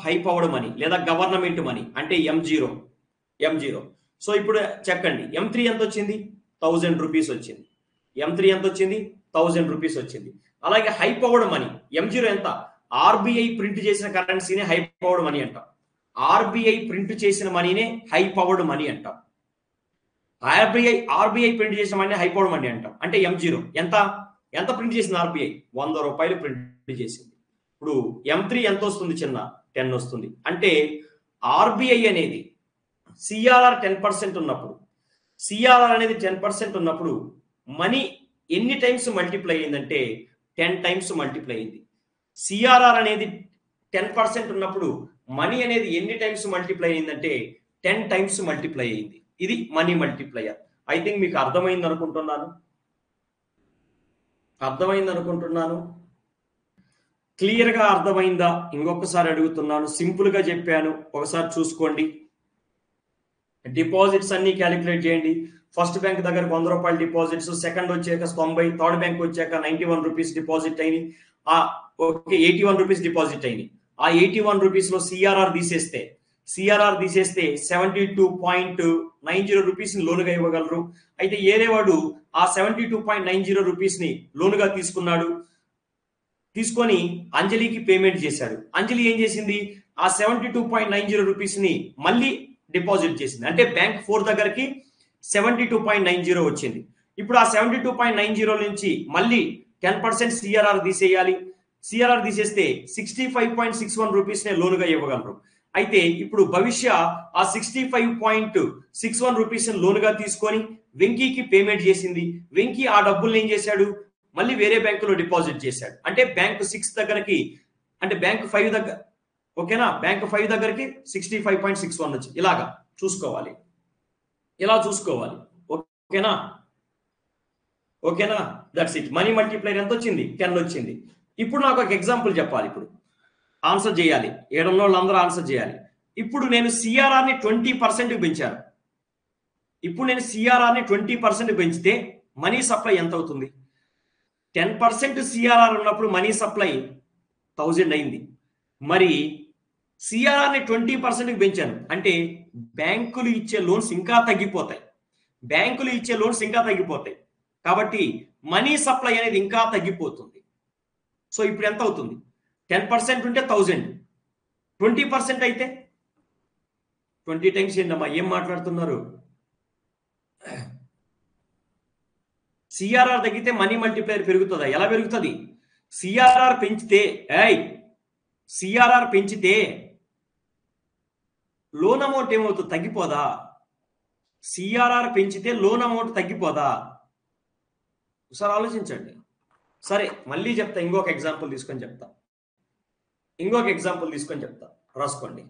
high powered money లేదా government money అంటే M0. So ఇప్పుడు చెక్కండి, M3 ఎంత వచ్చింది, 1000 rupees వచ్చింది. M3 ఎంత వచ్చింది, 1000 రూపీస్ వచ్చింది. అలాగే హై పవర్డ్ మనీ M0 ఎంత, RBI ప్రింట్ చేసిన కరెన్సీనే హై పవర్డ్ మనీ అంటాం. RBI ప్రింట్ చేసిన మనీనే హై పవర్డ్ మనీ అంటాం. RBI ప్రింట్ చేసిన మనీ హై పవర్డ్ మనీ అంటాం. అంటే M0 ఎంత ప్రింట్ చేసింది, RBI 100 రూపాయలు ప్రింట్ చేసింది. ఇప్పుడు M3 ఎంత వస్తుంది చిన్న, 10 వస్తుంది. అంటే RBI అనేది CRR 10% ఉన్నప్పుడు, మనీ ఎన్ని టైమ్స్ మల్టిప్లై అయిందంటే 10 టైమ్స్ మల్టిప్లై అయింది. CRR అనేది 10% ఉన్నప్పుడు మనీ అనేది ఎన్ని టైమ్స్ మల్టిప్లై అయిందంటే 10 టైమ్స్ మల్టిప్లై అయింది. ఇది మనీ మల్టిప్లయర్. ఐ థింక్ మీకు అర్థమైంది అనుకుంటున్నాను. క్లియర్గా అర్థమైందా, ఇంకొకసారి అడుగుతున్నాను. సింపుల్ గా చెప్పాను, ఒకసారి చూసుకోండి. డిపాజిట్స్ అన్ని క్యాలిక్యులేట్ చేయండి. ఫస్ట్ బ్యాంక్ దగ్గర 100 రూపాయలు డిపాజిట్స్, సెకండ్ వచ్చాక 90, థర్డ్ బ్యాంక్ వచ్చాక 91 రూపీస్ డిపాజిట్ అయినాయి. 81 రూపీస్ డిపాజిట్ అయినాయి. ఆ 81 రూపీస్ లో సిఆర్ఆర్ తీసేస్తే 72.90 రూపీస్ ని లోనుగా ఇవ్వగలరు. అయితే ఏరేవాడు ఆ 72.90 రూపీస్ ని లోనుగా తీసుకొని అంజలికి పేమెంట్ చేశాడు. అంజలి ఏం చేసింది, ఆ 72.90 రూపీస్ ని మళ్ళీ డిపాజిట్ చేసింది. అంటే బ్యాంక్ 4 దగ్గరికి 72.90 వచ్చింది. ఇప్పుడు ఆ 72.90 నుంచి మళ్ళీ 10% సిఆర్ఆర్ తీసేయాలి. సిఆర్ఆర్ తీసేస్తే 65.61 రూపీస్ నే లోనుగా ఇవ్వగలరు. అయితే ఇప్పుడు భవిష్య ఆ 65.61 రూపీస్ లోనుగా తీసుకొని వెంకీకి పేమెంట్ చేసింది. వెంకీ ఆ డబ్బుల్ని ఏం చేశాడు, మళ్ళీ వేరే బ్యాంకులో డిపాజిట్ చేశాడు. అంటే బ్యాంక్ 6 దగ్గరకి, అంటే బ్యాంక్ 5 దగ్గర, ఓకేనా, బ్యాంక్ 5 దగ్గరికి 65.61 వచ్చింది. ఇలా చూసుకోవాలి. ఓకేనా, దట్స్ ఇట్. మనీ మల్టిప్లైర్ ఎంత వచ్చింది, 10 వచ్చింది. ఇప్పుడు నాకు ఒక ఎగ్జాంపుల్ చెప్పాలి. ఇప్పుడు ఆన్సర్ చేయాలి, 7 ఉన్న వాళ్ళందరూ ఆన్సర్ చేయాలి. ఇప్పుడు నేను సిఆర్ఆర్ని 20% పెంచాను. ఇప్పుడు నేను సిఆర్ఆర్ని 20% పెంచితే మనీ సప్లై ఎంత అవుతుంది? 10% సిఆర్ఆర్ ఉన్నప్పుడు మనీ సప్లై 1000 అయింది. మరి సిఆర్ఆర్ని 20% పెంచాను అంటే బ్యాంకులు ఇచ్చే లోన్స్ ఇంకా తగ్గిపోతాయి. కాబట్టి మనీ సప్లై అనేది ఇంకా తగ్గిపోతుంది. సో ఇప్పుడు ఎంత అవుతుంది? 10% ఉంటే 1000, 20% అయితే 20 టైమ్స్ ఏంటమ్మా, ఏం మాట్లాడుతున్నారు? సిఆర్ఆర్ తగ్గితే మనీ మల్టిప్లైయర్ పెరుగుతుందా? ఎలా పెరుగుతుంది? సిఆర్ఆర్ పెంచితే సిఆర్ఆర్ పెంచితే లోన్ అమౌంట్ ఏమవుతుంది? తగ్గిపోదా? సిఆర్ఆర్ పెంచితే లోన్ అమౌంట్ తగ్గిపోదా? ఒకసారి ఆలోచించండి. సరే మళ్ళీ చెప్తా, ఇంకొక ఎగ్జాంపుల్ తీసుకొని చెప్తా. రాసుకోండి.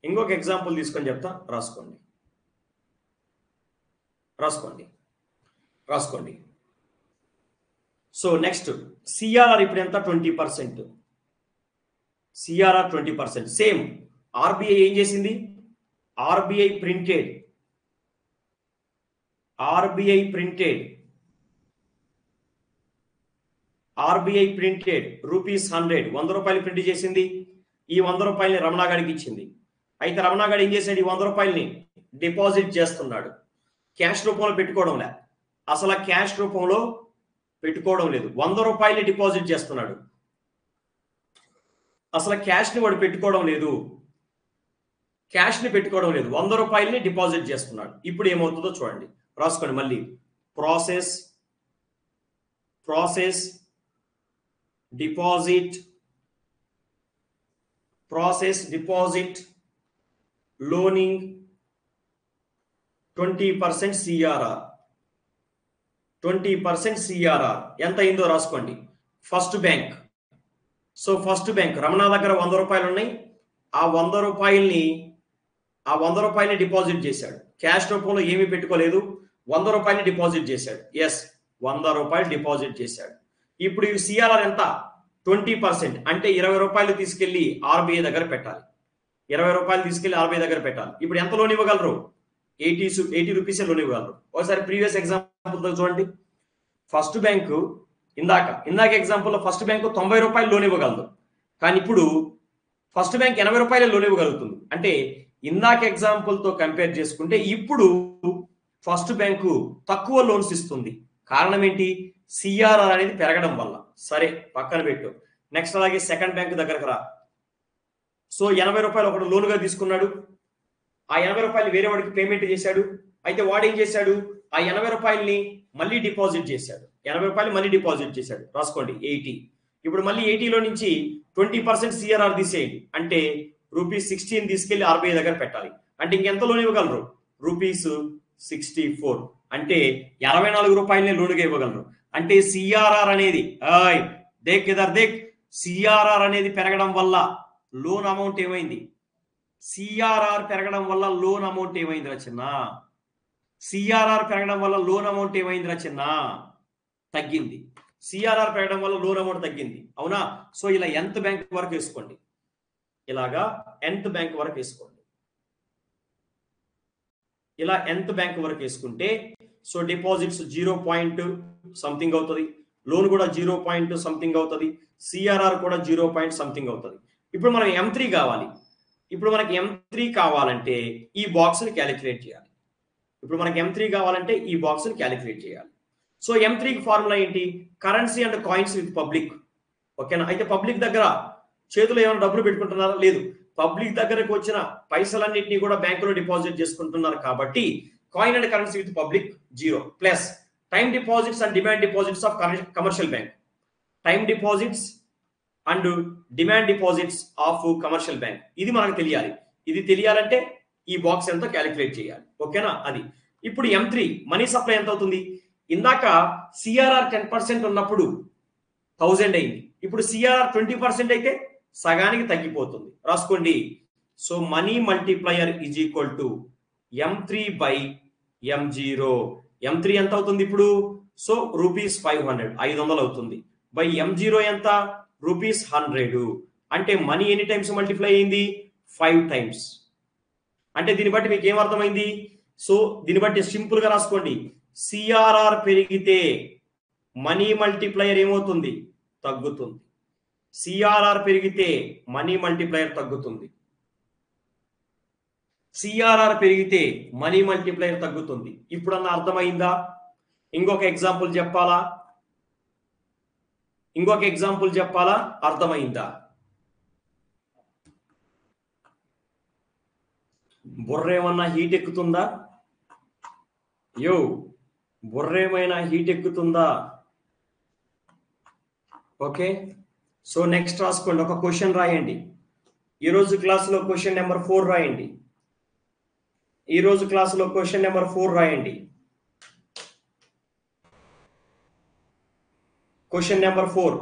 ఇంకొక ఎగ్జాంపుల్ తీసుకొని చెప్తా, రాసుకోండి. సో నెక్స్ట్ సిఆర్ఆర్ ఇప్పుడు ఎంత? 20%. సిఆర్ఆర్ 20%. సేమ్ ఆర్బీఐ ఏం చేసింది? ఆర్బీఐ ప్రింటెడ్ రూపీస్ 100 రూపాయలు ప్రింట్ చేసింది. ఈ 100 రూపాయలని రమణాగాడికి ఇచ్చింది. అయితే రమణాగాడు ఏం చేశాడు? ఈ 100 రూపాయలని డిపాజిట్ చేస్తున్నాడు. క్యాష్ రూపంలో పెట్టుకోవడం లే, అసలు క్యాష్ రూపంలో పెట్టుకోవడం లేదు. 100 రూపాయలని డిపాజిట్ చేస్తున్నాడు. అసలు క్యాష్ని వాడు పెట్టుకోవడం లేదు. 100 రూపాయలని డిపాజిట్ చేస్తున్నాడు. ఇప్పుడు ఏమవుతుందో చూడండి, రాసుకోండి మళ్ళీ. Process deposit loaning 20% CRR. 20% CRR ఎంత అయిందో రాసుకోండి. ఫస్ట్ బ్యాంక్ రమణ దగ్గర 100 రూపాయలు ఉన్నాయి. ఆ 100 రూపాయలని డిపాజిట్ చేశాడు. క్యాష్ రూపంలో ఏమీ పెట్టుకోలేదు, 100 రూపాయలని డిపాజిట్ చేశాడు. 100 రూపాయలు డిపాజిట్ చేశాడు. ఇప్పుడు ఈ సిఆర్ఆర్ ఎంత? 20%. అంటే 20 రూపాయలు తీసుకెళ్లి ఆర్బీఐ దగ్గర పెట్టాలి. ఇప్పుడు ఎంత లోన్ ఇవ్వగలరు? 80 రూపీసే లోన్ ఇవ్వగలరు. ఒకసారి ప్రీవియస్ ఎగ్జాంపుల్ తో చూడండి. ఫస్ట్ బ్యాంకు ఇందాక ఎగ్జాంపుల్లో ఫస్ట్ బ్యాంకు 90 రూపాయలు లోన్ ఇవ్వగలదు. కానీ ఇప్పుడు ఫస్ట్ బ్యాంక్ 80 రూపాయల లోన్ ఇవ్వగలుగుతుంది. అంటే ఇందాక ఎగ్జాంపుల్ తో కంపేర్ చేసుకుంటే ఇప్పుడు ఫస్ట్ బ్యాంకు తక్కువ లోన్స్ ఇస్తుంది. కారణం ఏంటి? సిఆర్ఆర్ అనేది పెరగడం వల్ల. సరే పక్కన పెట్టు. నెక్స్ట్ అలాగే సెకండ్ బ్యాంక్ దగ్గరకు రా. సో 80 రూపాయలు ఒకడు లోనుగా తీసుకున్నాడు. ఆ 80 రూపాయలు వేరే వాడికి పేమెంట్ చేశాడు. అయితే వాడు ఏం చేశాడు? ఆ 80 రూపాయలని మళ్ళీ డిపాజిట్ చేశాడు. 80 రూపాయలు మళ్ళీ డిపాజిట్ చేశాడు. రాసుకోండి 80. ఇప్పుడు మళ్ళీ 80లో నుంచి 20% సిఆర్ఆర్ తీసేయండి. అంటే ₹16 తీసుకెళ్లి ఆర్బీఐ దగ్గర పెట్టాలి. అంటే ఇంకెంత లోన్ ఇవ్వగలరు? ₹64. అంటే 64 రూపాయలనే లోనుగా ఇవ్వగలరు. అంటే సిఆర్ఆర్ అనేది సిఆర్ఆర్ అనేది పెరగడం వల్ల లోన్ అమౌంట్ ఏమైంది? సిఆర్ఆర్ పెరగడం వల్ల లోన్ అమౌంట్ ఏమైంది రచన? తగ్గింది. సిఆర్ఆర్ పెరగడం వల్ల లోన్ అమౌంట్ తగ్గింది. అవునా? సో ఇలా nth బ్యాంక్ వరకు వేసుకోండి. ఇలాగా nth బ్యాంక్ వరకు వేసుకోండి. ఇలా nth బ్యాంక్ వరకు వేసుకుంటే సో డిపాజిట్స్ 0. సంథింగ్ అవుతుంది. లోన్ కూడా 0. సంథింగ్ అవుతుంది. సిఆర్ఆర్ కూడా 0. సంథింగ్ అవుతుంది. ఇప్పుడు మనం M3 కావాలి. ఇప్పుడు మనకి M3 కావాలంటే ఈ బాక్స్ని క్యాలిక్యులేట్ చేయాలి. సో M3కి ఫార్ములా ఏంటి? Currency and coins with public. ఓకేనా? అయితే పబ్లిక్ దగ్గర చేతిలో ఏమైనా డబ్బులు పెట్టుకుంటున్నారా? లేదు. పబ్లిక్ దగ్గరకు వచ్చిన పైసలన్నింటినీ కూడా బ్యాంకులో డిపాజిట్ చేసుకుంటున్నారు. కాబట్టి coin and currency with public 0 plus time deposits and demand deposits of commercial bank. Time deposits and demand deposits of commercial bank. ఇది మనకు తెలియాలి. ఇది తెలియాలంటే ఈ బాక్స్ ఎంతో క్యాలిక్యులేట్ చేయాలి. ఓకేనా? అది ఇప్పుడు M3 మనీ సప్లై ఎంత అవుతుంది? ఇందాక సిఆర్ఆర్ 10% ఉన్నప్పుడు 1000 అయింది. ఇప్పుడు సిఆర్ఆర్ 20% అయితే సగానికి తగ్గిపోతుంది. రాసుకోండి. So money multiplier is equal to M3/M0. M3 ఎంత అవుతుంది ఇప్పుడు? సో ₹500 500 అవుతుంది. బై M0 ఎంత? ₹100. అంటే మనీ ఎన్ని టైమ్స్ మల్టిప్లై అయింది? 5 టైమ్స్. అంటే దీన్ని బట్టి మీకు ఏమర్థమైంది? సో దీన్ని బట్టి సింపుల్ గా రాసుకోండి. సిఆర్ఆర్ పెరిగితే మనీ మల్టిప్లయర్ ఏమవుతుంది? తగ్గుతుంది. సిఆర్ఆర్ పెరిగితే మనీ మల్టిప్లయర్ తగ్గుతుంది. ఇప్పుడన్నా అర్థమైందా? ఇంకొక ఎగ్జాంపుల్ చెప్పాలా? ఇంకొక ఎగ్జాంపుల్ చెప్పాలా? అర్థమైందా? బుర్ర ఏమన్నా హీట్ ఎక్కుతుందా? బుర్ర ఏమైనా హీట్ ఎక్కుతుందా? ఓకే, సో నెక్స్ట్ రాసుకోండి. ఒక క్వశ్చన్ రాయండి. ఈరోజు క్లాసులో క్వశ్చన్ నెంబర్ 4 రాయండి. ఈరోజు క్లాసులో క్వశ్చన్ నెంబర్ 4 రాయండి. క్వశ్చన్ నెంబర్ 4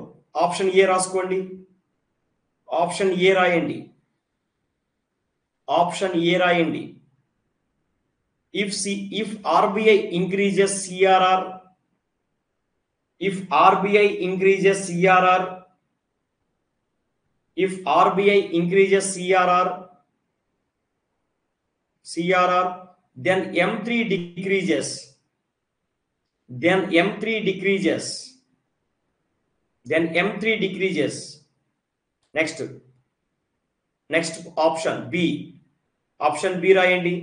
ఆప్షన్ ఏ రాసుకోండి. ఆప్షన్ ఏ రాయండి. ఆప్షన్ ఏ రాయండి. if RBI increases CRR, if RBI increases CRR, if RBI increases CRR, then M3 decreases. Then M3 decreases. Then M3 decreases. Next option B. Option B రాయండి.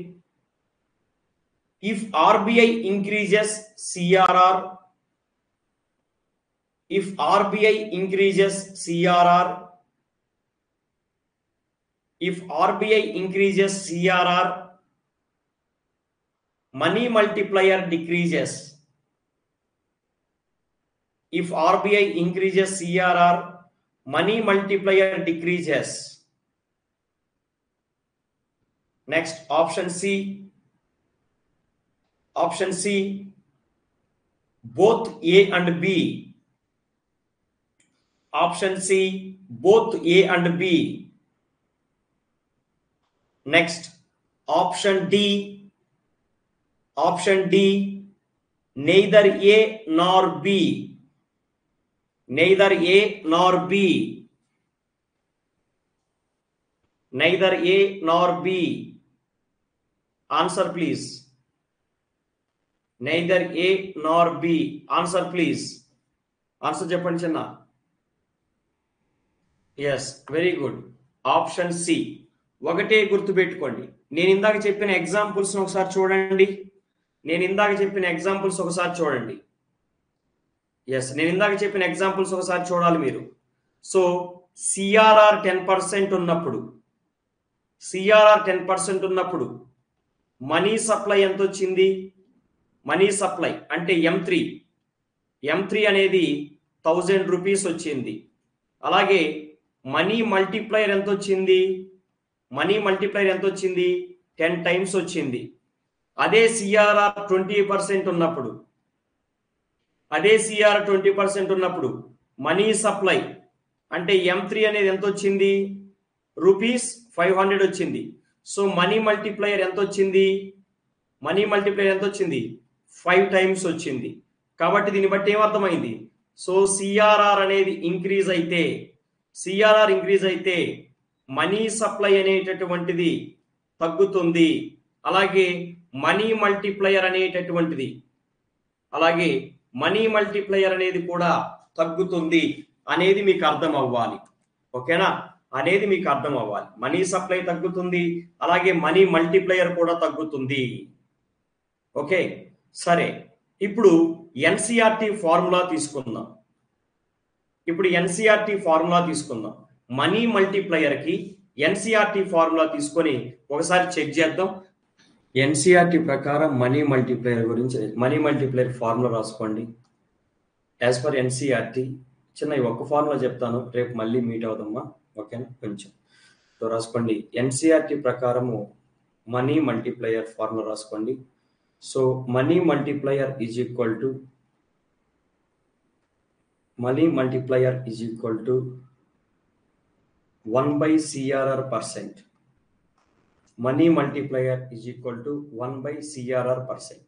If RBI increases CRR, if RBI increases CRR, if RBI increases CRR, money multiplier decreases. If RBI increases CRR, money multiplier decreases. Next, option C. Option C, both A and B. Option C, both A and B. Next, option D. Option D, neither A nor B. Neither A nor B. Neither A nor B. Answer please. Neither A nor B. Answer please. Answer చెప్పండి చిన్న. Yes, very good. Option C. ఒకటే గుర్తుపెట్టుకోండి. నేను ఇందాక చెప్పిన examples ఒకసారి చూడండి. నేను ఇందాక చెప్పిన ఎగ్జాంపుల్స్ ఒకసారి చూడండి. ఎస్, నేను ఇందాక చెప్పిన ఎగ్జాంపుల్స్ ఒకసారి చూడాలి మీరు. సో సిఆర్ఆర్ 10% ఉన్నప్పుడు, సిఆర్ఆర్ 10% ఉన్నప్పుడు మనీ సప్లై ఎంత వచ్చింది? మనీ సప్లై అంటే M3 అనేది 1000 రూపీస్ వచ్చింది. అలాగే మనీ మల్టిప్లైర్ ఎంత వచ్చింది? మనీ మల్టిప్లైర్ ఎంత వచ్చింది? 10 టైమ్స్ వచ్చింది. అదే సిఆర్ఆర్ 20% ఉన్నప్పుడు, అదే సిఆర్ 20% ఉన్నప్పుడు మనీ సప్లై అంటే M3 అనేది ఎంత వచ్చింది? రూపీస్ 500 వచ్చింది. సో మనీ మల్టిప్లైర్ ఎంత వచ్చింది? మనీ మల్టిప్లైర్ ఎంత వచ్చింది? 5 టైమ్స్ వచ్చింది. కాబట్టి దీన్ని బట్టి ఏమర్థమైంది? సో సిఆర్ఆర్ అనేది ఇంక్రీజ్ అయితే, సిఆర్ఆర్ ఇంక్రీజ్ అయితే మనీ సప్లై అనేటటువంటిది తగ్గుతుంది. అలాగే మనీ మల్టిప్లయర్ అనేటటువంటిది, అలాగే మనీ మల్టిప్లయర్ అనేది కూడా తగ్గుతుంది అనేది మీకు అర్థం అవ్వాలి. ఓకేనా? అనేది మీకు అర్థం అవ్వాలి. మనీ సప్లై తగ్గుతుంది, అలాగే మనీ మల్టిప్లయర్ కూడా తగ్గుతుంది. ఓకే, సరే. ఇప్పుడు ఎన్సిఆర్టీ ఫార్ములా తీసుకుందాం. మనీ మల్టిప్లయర్ కి ఎన్సిఆర్టీ ఫార్ములా తీసుకొని ఒకసారి చెక్ చేద్దాం. ఎన్సిఆర్టీ ప్రకారం మనీ మల్టిప్లయర్ గురించి, మనీ మల్టిప్లయర్ ఫార్ములా రాసుకోండి. యాజ్ పర్ ఎన్సిఆర్టీ చిన్న ఒక్క ఫార్ములా చెప్తాను, రేపు మళ్ళీ మీట్ అవుదామా? ఓకేనా? కొంచెం సో రాసుకోండి. ఎన్సిఆర్టీ ప్రకారము మనీ మల్టిప్లయర్ ఫార్ములా రాసుకోండి. So money multiplier is equal to 1/CRR%. Money multiplier is equal to 1/CRR%.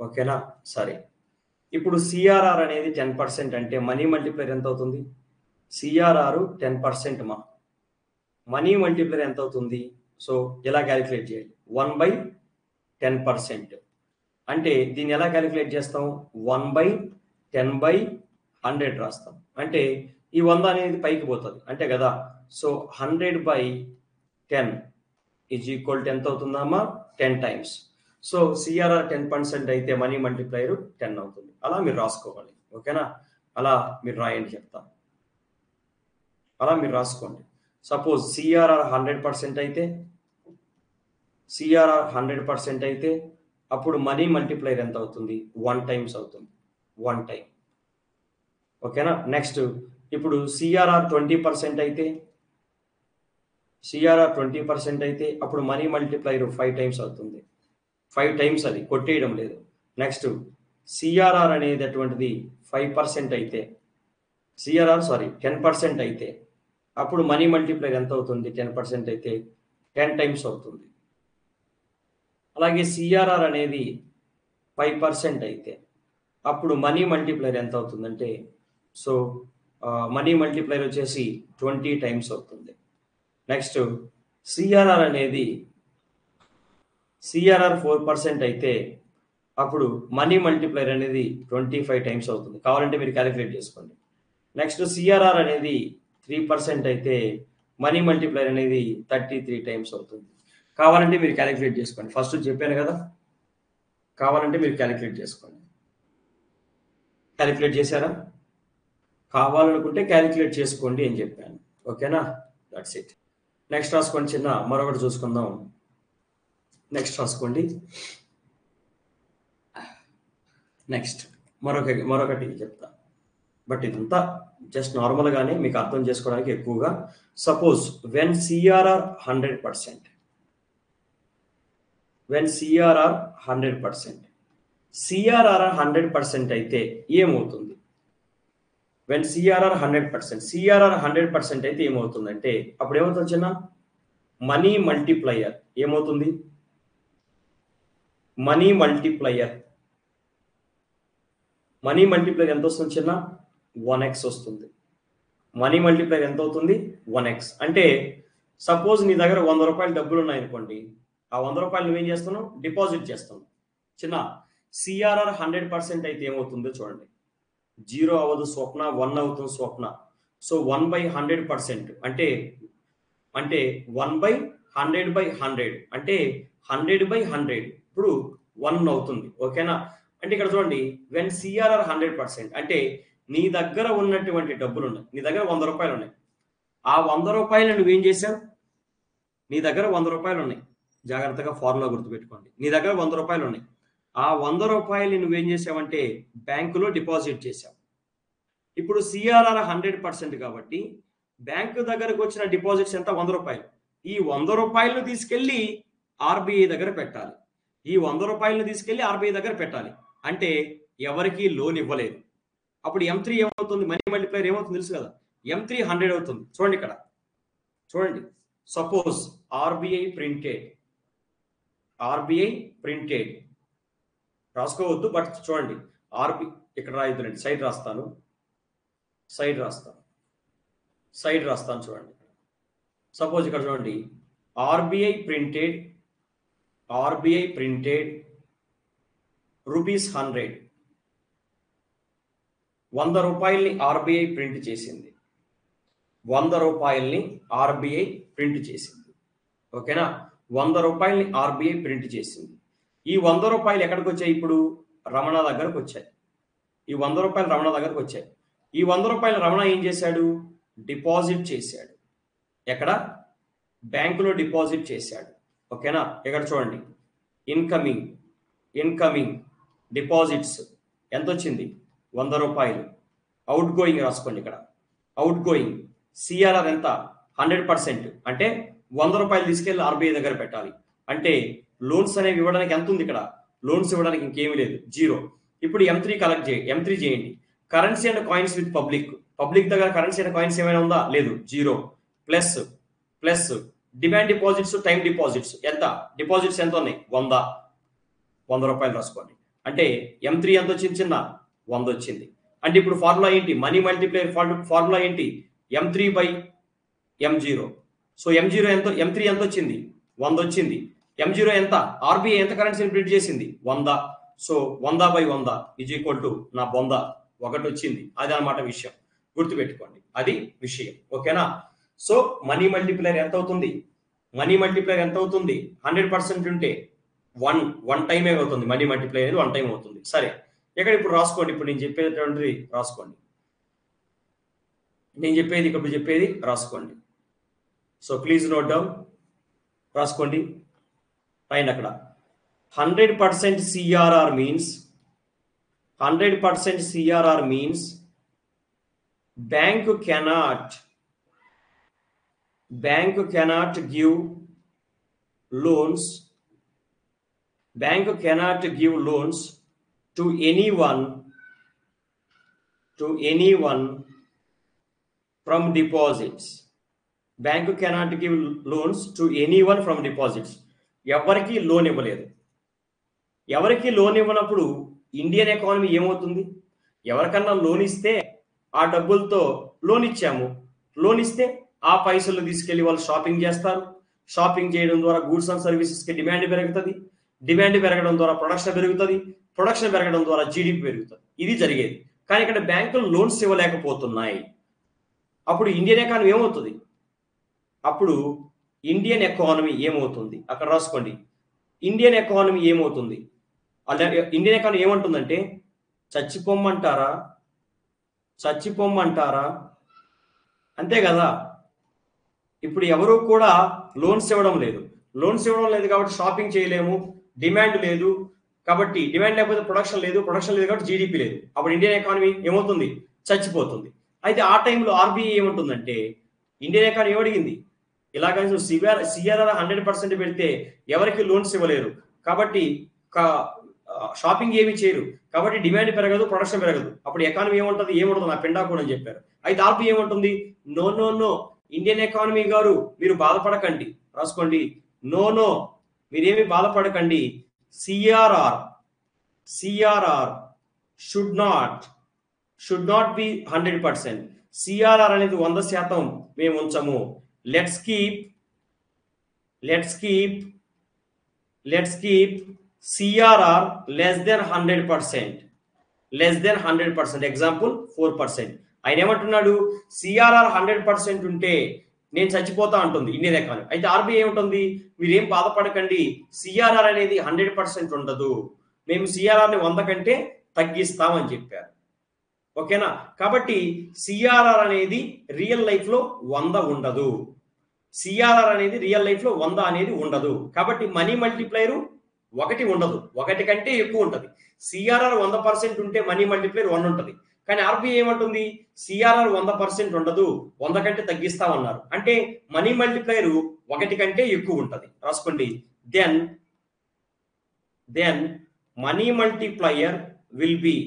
ఓకేనా? సరే, ఇప్పుడు సిఆర్ఆర్ అనేది 10% అంటే మనీ మల్టిప్లయర్ ఎంత అవుతుంది? సిఆర్ఆర్ 10% మా మనీ మల్టిప్లయర్ ఎంత అవుతుంది? సో ఎలా క్యాలిక్యులేట్ చేయాలి? 1/10%. అంటే దీన్ని ఎలా క్యాలిక్యులేట్ చేస్తాం? 1/10/100 రాస్తాం. అంటే ఈ 100 అనేది పైకి పోతుంది అంతే కదా. సో 100/10 ఈజ్ ఈక్వల్ టు ఎంత అవుతుందమ్మా? 10 టైమ్స్. సో సిఆర్ఆర్ 10% అయితే మనీ మల్టిప్లైర్ 10 అవుతుంది. అలా మీరు రాసుకోవాలి. ఓకేనా? అలా మీరు రాయండి చెప్తాను. అలా మీరు రాసుకోండి. సపోజ్ సిఆర్ఆర్ 100% అయితే సిఆర్ఆర్ 100% అయితే అప్పుడు మనీ మల్టిప్లైర్ ఎంత అవుతుంది? 1 టైమ్స్ అవుతుంది. 1 టైం. ఓకేనా? నెక్స్ట్ ఇప్పుడు సిఆర్ఆర్ 20% అయితే సిఆర్ఆర్ 20% అయితే అప్పుడు మనీ మల్టిప్లైర్ 5 టైమ్స్ అవుతుంది. 5 టైమ్స్, అది కొట్టేయడం లేదు. నెక్స్ట్ సిఆర్ఆర్ అనేది అటువంటిది 5% అయితే సిఆర్ఆర్ 10% అయితే అప్పుడు మనీ మల్టిప్లైర్ ఎంత అవుతుంది? 10% అయితే 10 టైమ్స్ అవుతుంది. అలాగే సిఆర్ఆర్ అనేది 5% అయితే అప్పుడు మనీ మల్టిప్లైర్ ఎంత అవుతుందంటే మనీ మల్టిప్లైర్ వచ్చేసి 20 టైమ్స్ అవుతుంది. నెక్స్ట్ సిఆర్ఆర్ అనేది సిఆర్ఆర్ 4% అయితే అప్పుడు మనీ మల్టిప్లైర్ అనేది 25 టైమ్స్ అవుతుంది. కావాలంటే మీరు క్యాలిక్యులేట్ చేసుకోండి. నెక్స్ట్ సిఆర్ఆర్ అనేది 3% అయితే మనీ మల్టిప్లైర్ అనేది 33 టైమ్స్ అవుతుంది. కావాలంటే మీరు క్యాలిక్యులేట్ చేసుకోండి. ఫస్ట్ చెప్పాను కదా, కావాలంటే మీరు క్యాలిక్యులేట్ చేసుకోండి. క్యాలిక్యులేట్ చేశారా? కావాలనుకుంటే క్యాలిక్యులేట్ చేసుకోండి అని చెప్పాను. ఓకేనా? That's it. నెక్స్ట్ రాసుకోండి. చిన్న మరొకటి చూసుకుందాం. నెక్స్ట్ రాసుకోండి. నెక్స్ట్ మరొకటి చెప్తా, బట్ ఇదంతా జస్ట్ నార్మల్గానే మీకు అర్థం చేసుకోవడానికి ఎక్కువగా. Suppose when CRR 100%, when CRR 100%, CRR 100% అయితే ఏమవుతుంది? వెన్ సిఆర్ఆర్ 100%, సిఆర్ఆర్ 100% అయితే ఏమవుతుందంటే అప్పుడు ఏమవుతుంది చిన్న? మనీ మల్టిప్లయర్ ఏమవుతుంది? మనీ మల్టిప్లయర్ ఎంత వస్తుంది చిన్న? 1x వస్తుంది. మనీ మల్టిప్లైర్ ఎంత అవుతుంది? 1x. అంటే సపోజ్ నీ దగ్గర 100 రూపాయలు డబ్బులు ఉన్నాయనుకోండి, ఆ 100 రూపాయలు నువ్వేం చేస్తున్నావు? డిపాజిట్ చేస్తావు. చిన్న సిఆర్ఆర్ 100% అయితే ఏమవుతుందో చూడండి. 0 అవ్వదు స్వప్న, 1 అవుతుంది స్వప్న. సో 1/100% అంటే 1/100/100 అంటే 100/100 ఇప్పుడు 1 అవుతుంది. ఓకేనా? అంటే ఇక్కడ చూడండి, వెన్ సిఆర్ఆర్ 100% అంటే నీ దగ్గర ఉన్నటువంటి డబ్బులు ఉన్నాయి. నీ దగ్గర 100 రూపాయలు ఉన్నాయి. ఆ 100 రూపాయలు నువ్వేం చేసావు? నీ దగ్గర 100 రూపాయలు ఉన్నాయి. జాగ్రత్తగా ఫార్ములా గుర్తుపెట్టుకోండి. నీ దగ్గర 100 రూపాయలు ఉన్నాయి. ఆ 100 రూపాయలు నువ్వేం చేసావంటే బ్యాంకులో డిపాజిట్ చేసావు. ఇప్పుడు సిఆర్ఆర్ 100% కాబట్టి బ్యాంకు దగ్గరకు వచ్చిన డిపాజిట్స్ ఎంత? 100 రూపాయలు. ఈ 100 రూపాయలను తీసుకెళ్లి ఆర్బీఐ దగ్గర పెట్టాలి. ఈ 100 రూపాయలను తీసుకెళ్లి ఆర్బీఐ దగ్గర పెట్టాలి. అంటే ఎవరికి లోన్ ఇవ్వలేదు. అప్పుడు M3 ఏమవుతుంది? మనీ మల్టిప్లైర్ ఏమవుతుంది తెలుసు కదా? M3 100 అవుతుంది. చూడండి ఇక్కడ, చూడండి. సపోజ్ ఆర్బీఐ ప్రింటెడ్ రాసుకోవద్దు, బట్ చూడండి. ఇక్కడ రాయొద్దులండి, సైడ్ రాస్తాను చూడండి. సపోజ్ ఇక్కడ చూడండి, ఆర్బీఐ ప్రింటెడ్ ₹100. 100 రూపాయల్ని ఆర్బీఐ ప్రింట్ చేసింది. 100 రూపాయల్ని ఆర్బీఐ ప్రింట్ చేసింది. ఓకేనా? 100 రూపాయల్ని ఆర్బీఐ ప్రింట్ చేసింది. ఈ 100 రూపాయలు ఎక్కడికి వచ్చాయి? ఇప్పుడు రమణ దగ్గరకు వచ్చాయి. ఈ 100 రూపాయలు రమణ దగ్గరకు వచ్చాయి. ఈ 100 రూపాయలు రమణ ఏం చేశాడు? డిపాజిట్ చేశాడు. ఎక్కడ? బ్యాంకులో డిపాజిట్ చేశాడు. ఓకేనా? ఇక్కడ చూడండి, ఇన్కమింగ్ డిపాజిట్స్ ఎంత వచ్చింది? 100 రూపాయలు. అవుట్ గోయింగ్ రాసుకోండి. ఇక్కడ అవుట్ గోయింగ్ సిఆర్ఆర్ ఎంత? 100%. అంటే 100 రూపాయలు తీసుకెళ్లి ఆర్బీఐ దగ్గర పెట్టాలి. అంటే లోన్స్ అనేవి ఇవ్వడానికి ఎంత ఉంది? ఇక్కడ లోన్స్ ఇవ్వడానికి ఇంకేమీ లేదు, 0. ఇప్పుడు M3 చేయండి. Currency and coins with public దగ్గర కరెన్సీ అండ్ కాయిన్స్ ఏమైనా ఉందా? లేదు, 0. Plus demand deposits, time deposits ఎంత? డిపాజిట్స్ ఎంత ఉన్నాయి? 100 రూపాయలు రాసుకోండి. అంటే M3 ఎంత వచ్చింది చిన్న? 100 వచ్చింది. అంటే ఇప్పుడు ఫార్ములా ఏంటి? మనీ మల్టిప్లైర్ ఫార్ములా ఏంటి? M3/M0. సో M3 ఎంత వచ్చింది? 100 వచ్చింది. M0 ఎంత? ఆర్బీఐ ఎంత కరెన్సీని ప్రింట్ చేసింది? 100. సో 100/100 = నా 100 ఒకటి వచ్చింది. అది అన్నమాట విషయం. గుర్తుపెట్టుకోండి, అది విషయం. ఓకేనా? సో మనీ మల్టిప్లైర్ ఎంత అవుతుంది? 100% ఉంటే 1 టైం అవుతుంది. మనీ మల్టిప్లైర్ అనేది 1 టైం అవుతుంది. సరే, ఇక్కడ ఇప్పుడు రాసుకోండి. ఇప్పుడు నేను చెప్పేటువంటిది రాసుకోండి. నేను చెప్పేది ఇప్పుడు చెప్పేది రాసుకోండి. సో ప్లీజ్ నోట్ డౌన్, రాసుకోండి. పైన అక్కడ 100% CRR means 100% CRR means bank cannot give loans. Bank cannot give loans to anyone from deposits. Bank cannot give loans to anyone from deposits. ఎవరికి లోన్ ఇవ్వలేదు. ఎవరికి లోన్ ఇవ్వనప్పుడు ఇండియన్ ఎకానమీ ఏమవుతుంది? ఎవరికన్నా loan ఇస్తే ఆ డబ్బులతో లోన్ ఇచ్చాము, లోన్ ఇస్తే ఆ పైసలు తీసుకెళ్లి వాళ్ళు షాపింగ్ చేస్తారు. షాపింగ్ చేయడం ద్వారా గూడ్స్ అండ్ సర్వీసెస్కి డిమాండ్ పెరుగుతుంది. డిమాండ్ పెరగడం ద్వారా ప్రొడక్షన్ పెరుగుతుంది. ప్రొడక్షన్ పెరగడం ద్వారా జీడిపి పెరుగుతుంది. ఇది జరిగేది. కానీ ఇక్కడ బ్యాంకులు లోన్స్ ఇవ్వలేకపోతున్నాయి. అప్పుడు ఇండియన్ ఎకానమీ ఏమవుతుంది? అప్పుడు ఇండియన్ ఎకానమీ ఏమవుతుంది? అక్కడ రాసుకోండి. ఇండియన్ ఎకానమీ ఏమవుతుంది? ఇండియన్ ఎకానమీ ఏమంటుందంటే చచ్చిపోమ్మంటారా అంతే కదా. ఇప్పుడు ఎవరు కూడా లోన్స్ ఇవ్వడం లేదు. కాబట్టి షాపింగ్ చేయలేము, డిమాండ్ లేదు. కాబట్టి డిమాండ్ లేకపోతే ప్రొడక్షన్ లేదు కాబట్టి జీడిపి లేదు. అప్పుడు ఇండియన్ ఎకానమీ ఏమవుతుంది? చచ్చిపోతుంది. అయితే ఆ టైంలో ఆర్బీఐ ఏమంటుందంటే ఇండియన్ ఎకానమీ ఏమడిగింది? ఇలాగ సిఆర్ఆర్ 100% పెడితే ఎవరికి లోన్స్ ఇవ్వలేరు, కాబట్టి షాపింగ్ ఏమి చేయరు, కాబట్టి డిమాండ్ పెరగదు, ప్రొడక్షన్ పెరగదు. అప్పుడు ఎకానమీ ఏముంటుంది? నా పిండాకు అని చెప్పారు. అయితే ఆర్బీఐ ఏమంటుంది? నో ఇండియన్ ఎకానమీ గారు మీరు బాధపడకండి, రాసుకోండి. నో మీరేమి బాధపడకండి. CRR should not be 100%. CRR అనేది 100% మేము ఉంచము. Let's keep CRR less than 100%. Example 4%. ఆయన ఏమంటున్నాడు? సిఆర్ఆర్ 100% ఉంటే నేను చచ్చిపోతా అంటుంది ఇండియన్ ఎకానమీ. అయితే ఆర్బీఐ ఏముంటుంది? మీరేం బాధపడకండి, సిఆర్ఆర్ అనేది 100% ఉండదు, మేము సిఆర్ఆర్ని 100 కంటే తగ్గిస్తామని చెప్పారు. ఓకేనా? కాబట్టి సిఆర్ఆర్ అనేది రియల్ లైఫ్ లో 100 ఉండదు. సిఆర్ఆర్ అనేది రియల్ లైఫ్ లో 100 అనేది ఉండదు. కాబట్టి మనీ మల్టిప్లైర్ 1 ఉండదు, 1 కంటే ఎక్కువ ఉంటుంది. సిఆర్ఆర్ 100% ఉంటే మనీ మల్టిప్లైర్ 1 ఉంటుంది. కానీ ఆర్బీఐ ఏమంటుంది? సిఆర్ఆర్ 100% ఉండదు, 100 కంటే తగ్గిస్తామన్నారు. అంటే మనీ మల్టిప్లైర్ 1 కంటే ఎక్కువ ఉంటుంది. రాసుకోండి. Then money multiplier will be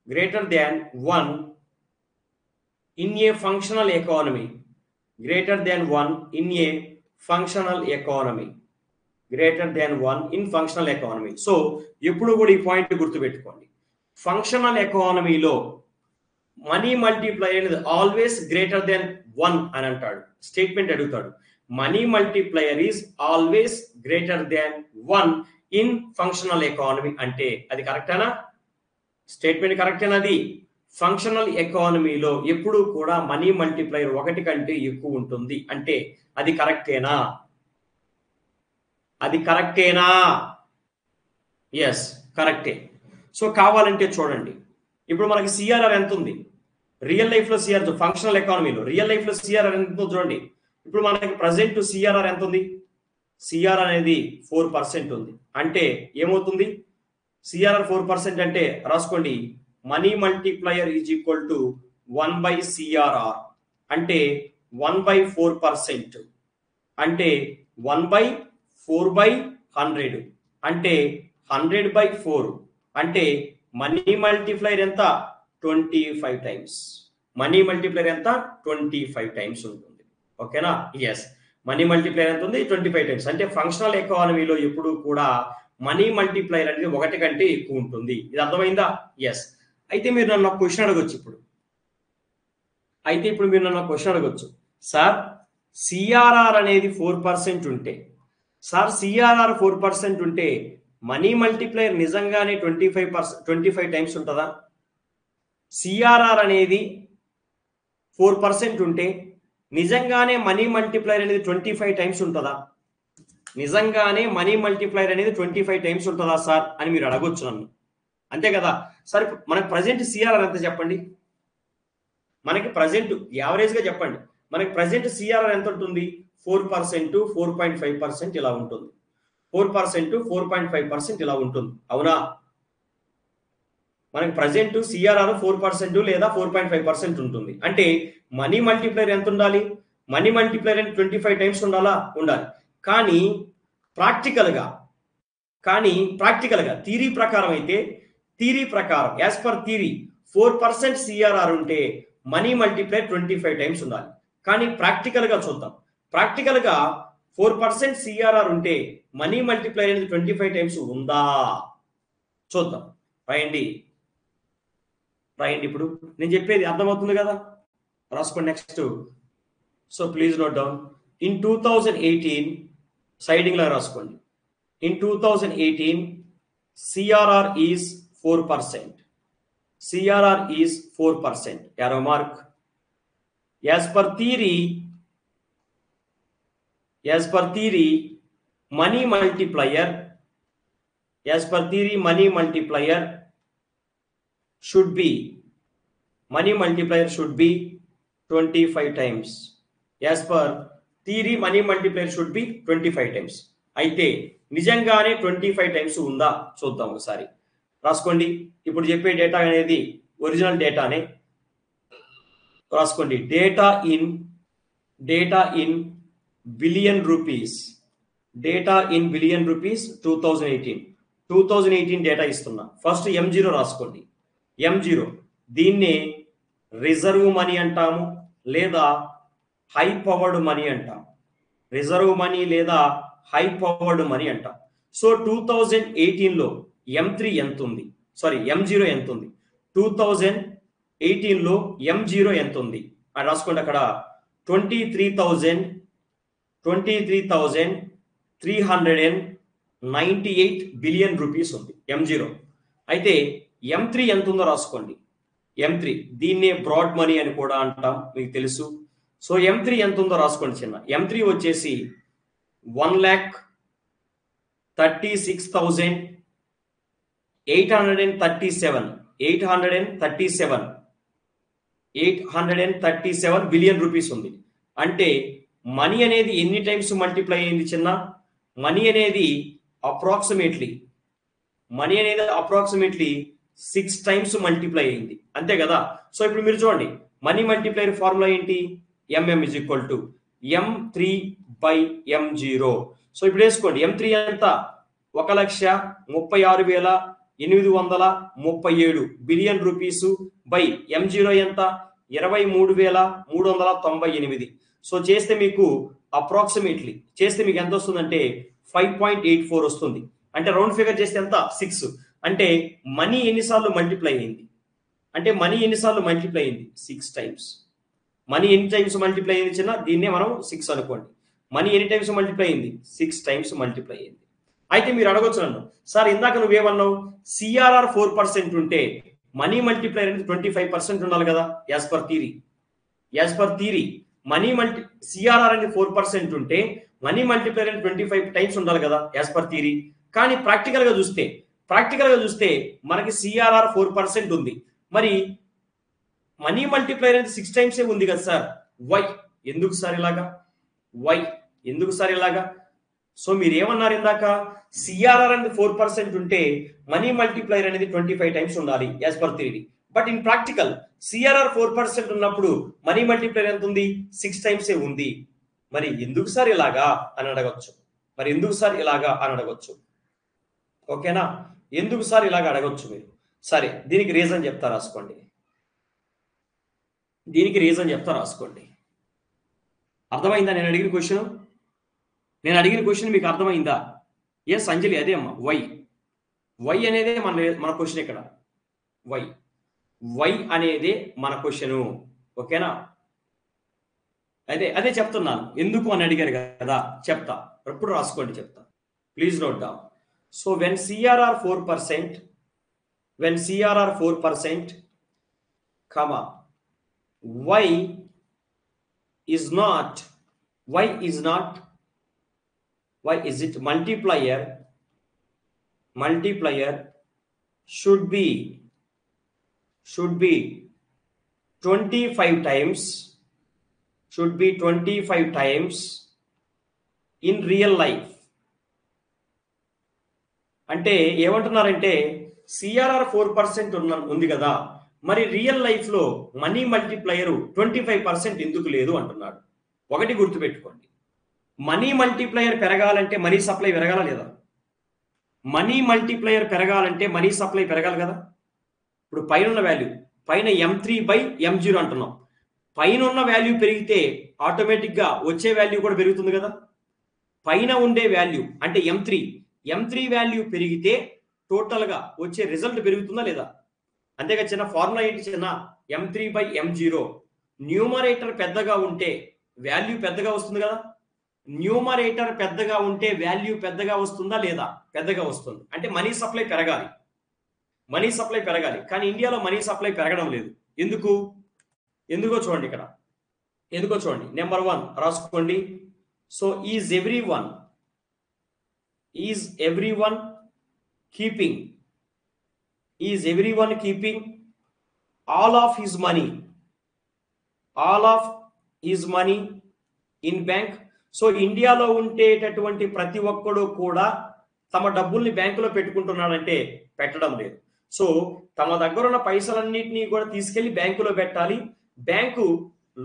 greater than 1 in a functional economy. Greater than 1 in a functional economy. So ఎప్పుడు కూడా ఈ పాయింట్ గుర్తుపెట్టుకోండి. ఫంక్షనల్ ఎకానమీలో మనీ మల్టిప్లైర్ అనేది ఆల్వేస్ గ్రేటర్ దెన్ 1 అని అంటాడు. స్టేట్మెంట్ అడుగుతాడు. Money multiplier is always greater than 1 in functional economy అంటే అది కరెక్టేనా? స్టేట్మెంట్ కరెక్టేనా? అది ఫంక్షనల్ ఎకానమీలో ఎప్పుడు కూడా మనీ మల్టిప్లైయర్ 1 కంటే ఎక్కువ ఉంటుంది అంటే అది కరెక్టేనా? ఎస్, కరెక్టే. సో కావాలంటే చూడండి, ఇప్పుడు మనకి సిఆర్ఆర్ ఎంత ఉంది రియల్ లైఫ్ లో? సిఆర్ఆర్ ఫంక్షనల్ ఎకానమీలో రియల్ లైఫ్ లో సిఆర్ఆర్ ఎంత ఉందో చూడండి. ఇప్పుడు మనకి ప్రజెంట్ సిఆర్ఆర్ ఎంత ఉంది? సిఆర్ఆర్ అనేది 4% ఉంది. అంటే ఏమవుతుంది? సిఆర్ఆర్ 4% అంటే రాసుకోండి, money multiplier is equal to 1/CRR అంటే 1/4%. అంటే 1/4/100 అంటే 100/4 అంటే మనీ మల్టిప్లైయర్ ఎంత? 25 టైమ్స్. మనీ మల్టిప్లైయర్ ఎంత? 25 టైమ్స్ ఉంటుంది. ఓకేనా? ఎస్, మనీ మల్టిప్లైయర్ ఎంత ఉంది? 25 టైమ్స్. అంటే ఫంక్షనల్ ఎకానమీలో ఎప్పుడు కూడా మనీ మల్టిప్లైయర్ అనేది 1 కంటే ఎక్కువ ఉంటుంది. ఇది అర్థమైందా? ఎస్. అయితే మీరు నన్ను ఒక క్వశ్చన్ అడగొచ్చు ఇప్పుడు. సార్ సిఆర్ఆర్ అనేది 4% ఉంటే, సిఆర్ఆర్ 4% ఉంటే మనీ మల్టిప్లైయర్ నిజంగానే 25 టైమ్స్ ఉంటుందా? సిఆర్ఆర్ అనేది 4% ఉంటే నిజంగానే మనీ మల్టిప్లైర్ అనేది 25 టైమ్స్ ఉంటుందా? నిజంగానే మనీ మల్టిప్లైర్ అనేది 25 టైమ్స్ ఉంటుందా సార్ అని మీరు అడగొచ్చు నన్ను. అంతే కదా సార్. మనకు ప్రజెంట్ సిఆర్ఆర్ ఎంత చెప్పండి? మనకి ప్రజెంట్ యావరేజ్గా చెప్పండి. మనకి ప్రజెంట్ సిఆర్ఆర్ ఎంత ఉంటుంది? 4%, 4.5% ఇలా ఉంటుంది. 4%, 4.5% ఇలా ఉంటుంది. అవునా? మనకి ప్రజెంట్ సిఆర్ఆర్ 4% లేదా 4.5% ఉంటుంది. అంటే మనీ మల్టిప్లైర్ ఎంత ఉండాలి? మనీ మల్టిప్లైర్ అంటే 25 టైమ్స్ ఉండాలా? ఉండాలి. కానీ ప్రాక్టికల్గా థియరీ ప్రకారం అయితే, యాజ్ పర్ థియరీ 4% సిఆర్ఆర్ ఉంటే మనీ మల్టిప్లైర్ 25 టైమ్స్ ఉండాలి. కానీ ప్రాక్టికల్గా చూద్దాం. ప్రాక్టికల్గా 4% సిఆర్ఆర్ ఉంటే మనీ మల్టిప్లైర్ అనేది 25 టైమ్స్ ఉందా? చూద్దాం. రాయండి. ఇప్పుడు నేను చెప్పేది అర్థమవుతుంది కదా? రాసుకోండి. Next. So please note down. In 2018 సైడింగ్ లా రాసుకోండి. In 2018 CRR is 4%. CRR is 4%. Arrow mark. As per theory, money multiplier should be 25 times. As per theory, money multiplier should be 25 times. అయితే నిజంగానే 25 టైమ్స్ ఉందా చూద్దాం ఒకసారి. రాసుకోండి. ఇప్పుడు చెప్పే డేటా అనేది ఒరిజినల్ డేటానే. రాసుకోండి. Data in billion rupees. 2018 data ఇస్తున్నా. ఫస్ట్ M0 రాసుకోండి. M0 దీన్నే రిజర్వ్ మనీ అంటాము లేదా హై పవర్డ్ మనీ అంటాం. రిజర్వ్ మనీ లేదా హై పవర్డ్ మనీ అంటాం. సో 2018లో M3 ఎంత ఉంది? సారీ, M0 ఎంత ఉంది? 2018లో M0 ఎంత ఉంది అని రాసుకోండి. అక్కడ 23,398 బిలియన్ రూపీస్ ఉంది M0. అయితే M3 ఎంత ఉందో రాసుకోండి. M3 దీన్నే బ్రాడ్ మనీ అని కూడా అంటాం, మీకు తెలుసు. సో M3 ఎంత ఉందో రాసుకోండి చిన్న. M3 వచ్చేసి 837 బిలియన్ రూపీస్ ఉంది. అంటే మనీ అనేది ఎన్ని టైమ్స్ మల్టిప్లై అయింది చిన్న? మనీ అనేది అప్రాక్సిమేట్లీ 6 టైమ్స్ మల్టిప్లై అయింది. అంతే కదా? సో ఇప్పుడు మీరు చూడండి, మనీ మల్టిప్లైర్ ఫార్ములా ఏంటి? MM is equal to M3/M0. So ఇప్పుడు వేసుకోండి. M3 ఎంత? 1,36,837 బిలియన్ రూపీసు బై M0 ఎంత? 23,398. సో చేస్తే మీకు అప్రాక్సిమేట్లీ మీకు ఎంత వస్తుందంటే 5.84 వస్తుంది. అంటే రౌండ్ ఫిగర్ చేస్తే ఎంత? 6. అంటే మనీ ఎన్నిసార్లు మల్టిప్లై అయింది? 6 టైమ్స్. మనీ ఎన్ని టైమ్స్ మల్టిప్లై అయింది చిన్న? దీన్నే మనం 6 అనుకోండి. మనీ ఎన్ని టైమ్స్ మల్టిప్లై అయింది? 6 టైమ్స్ మల్టిప్లై అయింది. అయితే మీరు అడగొచ్చు నన్ను, సార్ ఇందాక నువ్వేమన్నావు? సిఆర్ఆర్ 4% ఉంటే మనీ మల్టిప్లైర్ అనేది 25% ఉండాలి కదా? యాజ్ పర్ థియరీ సిఆర్ఆర్ అనేది 4% ఉంటే మనీ మల్టిప్లైర్ అనేది 25 టైమ్స్ ఉండాలి కదా? As per theory. కానీ ప్రాక్టికల్ గా చూస్తే మనకి సిఆర్ఆర్ 4% ఉంది. మరి మనీ మల్టిప్లైర్ అనేది 6 టైమ్సే ఉంది కదా సార్? వై? ఎందుకు సార్ ఇలాగా? సో మీరు ఏమన్నారు ఇందాక? సిఆర్ఆర్ అనేది 4% ఉంటే మనీ మల్టిప్లైర్ అనేది 25 టైమ్స్ ఉండాలి as per theory. But in practical CRR 4% ఉన్నప్పుడు మనీ మల్టిప్లైర్ ఎంత ఉంది? 6 టైమ్సే ఉంది. మరి ఎందుకు సార్ ఇలాగా అని అడగొచ్చు. ఓకేనా? ఎందుకు సార్ ఇలాగ అడగొచ్చు మీరు. సరే, దీనికి రీజన్ చెప్తా రాసుకోండి. అర్థమైందా నేను అడిగిన క్వశ్చన్? మీకు అర్థమైందా? ఎస్ అంజలి, అదే అమ్మా. వై అనేదే మన క్వశ్చన్ ఇక్కడ. వై అనేదే మన క్వశ్చను. ఓకేనా? అదే చెప్తున్నాను. ఎందుకు అని అడిగారు కదా, చెప్తా. ఎప్పుడు రాసుకోండి, చెప్తా. Please note down. So when CRR 4%, comma, why is not, why is not, why is it multiplier should be 25 times, should be 25 times in real life. అంటే ఏమంటున్నారంటే సిఆర్ఆర్ 4% ఉంది కదా, మరి రియల్ లైఫ్ లో మనీ మల్టిప్లయర్ 25% ఎందుకు లేదు అంటున్నాడు. ఒకటి గుర్తుపెట్టుకోండి, మనీ మల్టిప్లయర్ పెరగాలంటే మనీ సప్లై పెరగాల లేదా? మనీ మల్టిప్లయర్ పెరగాలంటే మనీ సప్లై పెరగాలి కదా. ఇప్పుడు పైన ఉన్న వాల్యూ, పైన M3/M0 అంటున్నాం, పైన ఉన్న వాల్యూ పెరిగితే ఆటోమేటిక్గా వచ్చే వాల్యూ కూడా పెరుగుతుంది కదా. పైన ఉండే వాల్యూ అంటే M3 వాల్యూ పెరిగితే టోటల్గా వచ్చే రిజల్ట్ పెరుగుతుందా లేదా? అంతేగా చిన్న ఫార్ములా ఏంటి చిన్న, M3/M0. న్యూమరేటర్ పెద్దగా ఉంటే వాల్యూ పెద్దగా వస్తుంది కదా. న్యూమరేటర్ పెద్దగా ఉంటే వాల్యూ పెద్దగా వస్తుందా లేదా? పెద్దగా వస్తుంది. అంటే మనీ సప్లై పెరగాలి, మనీ సప్లై పెరగాలి. కానీ ఇండియాలో మనీ సప్లై పెరగడం లేదు. ఎందుకో చూడండి ఇక్కడ, ఎందుకో చూడండి. నెంబర్ 1 రాసుకోండి. So is everyone keeping all of his money in bank. So ఇండియాలో ఉండేటటువంటి ప్రతి ఒక్కడు కూడా తమ డబ్బుల్ని బ్యాంకులో పెట్టుకుంటున్నాడంటే పెట్టడం లేదు. సో తమ దగ్గర ఉన్న పైసలన్నింటినీ కూడా తీసుకెళ్లి బ్యాంకులో పెట్టాలి. బ్యాంకు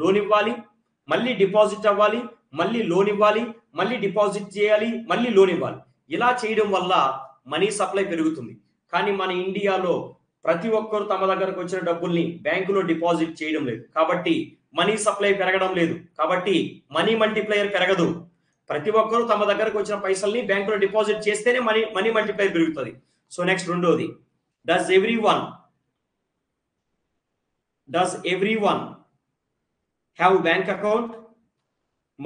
లోన్ ఇవ్వాలి, మళ్ళీ డిపాజిట్ అవ్వాలి, మళ్ళీ లోన్ ఇవ్వాలి, మళ్ళీ డిపాజిట్ చేయాలి, మళ్ళీ లోన్ ఇవ్వాలి. ఇలా చేయడం వల్ల మనీ సప్లై పెరుగుతుంది. కానీ మన ఇండియాలో ప్రతి ఒక్కరు తమ దగ్గరకు వచ్చిన డబ్బుల్ని బ్యాంకులో డిపాజిట్ చేయడం లేదు. కాబట్టి మనీ సప్లై పెరగడం లేదు. కాబట్టి మనీ మల్టిప్లయర్ పెరగదు. ప్రతి ఒక్కరు తమ దగ్గరకు వచ్చిన పైసల్ని బ్యాంకులో డిపాజిట్ చేస్తేనే మనీ మల్టిప్లయర్ పెరుగుతుంది. సో నెక్స్ట్ రెండోది, does everyone have bank account?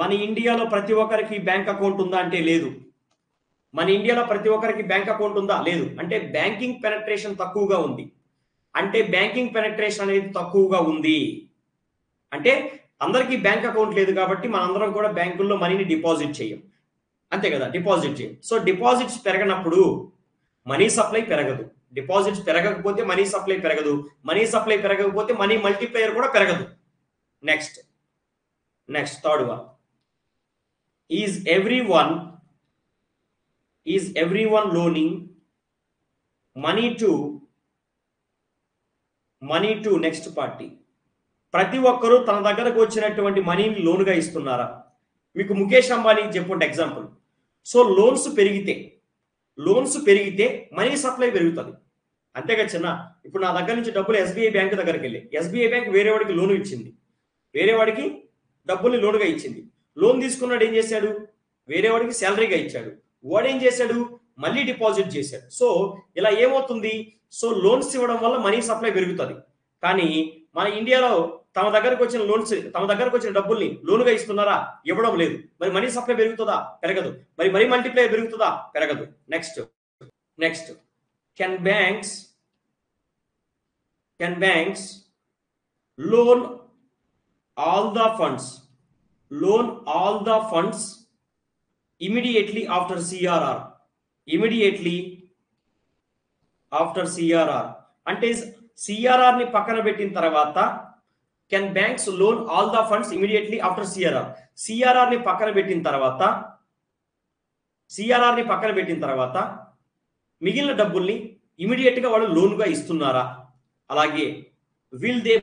మన ఇండియాలో ప్రతి ఒక్కరికి బ్యాంక్ అకౌంట్ ఉందా అంటే లేదు. మన ఇండియాలో ప్రతి ఒక్కరికి బ్యాంక్ అకౌంట్ ఉందా? లేదు. అంటే బ్యాంకింగ్ పెనట్రేషన్ తక్కువగా ఉంది. అంటే బ్యాంకింగ్ పెనట్రేషన్ అనేది తక్కువగా ఉంది అంటే అందరికీ బ్యాంక్ అకౌంట్ లేదు కాబట్టి మనందరం కూడా బ్యాంకుల్లో మనీని డిపాజిట్ చేయం, అంతే కదా, డిపాజిట్ చేయం. సో డిపాజిట్స్ పెరగనప్పుడు మనీ సప్లై పెరగదు. డిపాజిట్స్ పెరగకపోతే మనీ సప్లై పెరగదు. మనీ సప్లై పెరగకపోతే మనీ మల్టిప్లయర్ కూడా పెరగదు. Next third one, is everyone loaning money to next party? ప్రతి ఒక్కరూ తన దగ్గరకు వచ్చినటువంటి మనీని లోన్గా ఇస్తున్నారా? మీకు ముఖేష్ అంబానీ చెప్పండి ఎగ్జాంపుల్. సో లోన్స్ పెరిగితే మనీ సప్లై పెరుగుతుంది, అంతేగా చిన్న. ఇప్పుడు నా దగ్గర నుంచి డబ్బులు ఎస్బీఐ బ్యాంక్ దగ్గరికి వెళ్ళి, ఎస్బీఐ బ్యాంక్ వేరే వాడికి లోన్ ఇచ్చింది, వేరే వాడికి డబ్బుల్ని లోన్గా ఇచ్చింది. లోన్ తీసుకున్నాడు, ఏం చేశాడు? వేరే వాడికి శాలరీగా ఇచ్చాడు. వాడు ఏం చేశాడు? మళ్ళీ డిపాజిట్ చేశాడు. సో ఇలా ఏమవుతుంది? సో లోన్స్ ఇవ్వడం వల్ల మనీ సప్లై పెరుగుతుంది. కానీ మన ఇండియాలో తమ దగ్గరకు వచ్చిన డబ్బుల్ని లోనుగా ఇస్తున్నారా? ఇవ్వడం లేదు. మరి మనీ సప్లై పెరుగుతుందా? పెరగదు. మరి మనీ మల్టిప్లై పెరుగుతుందా? పెరగదు. Next can banks loan all the funds immediately after CRR అంటే CRR ని పక్కన పెట్టిన తర్వాత can banks loan all the funds immediately after CRR ని పక్కన పెట్టిన తర్వాత మిగిలిన డబ్బుల్ని ఇమీడియట్ గా వాళ్ళు లోన్ గా ఇస్తున్నారా? అలాగే will they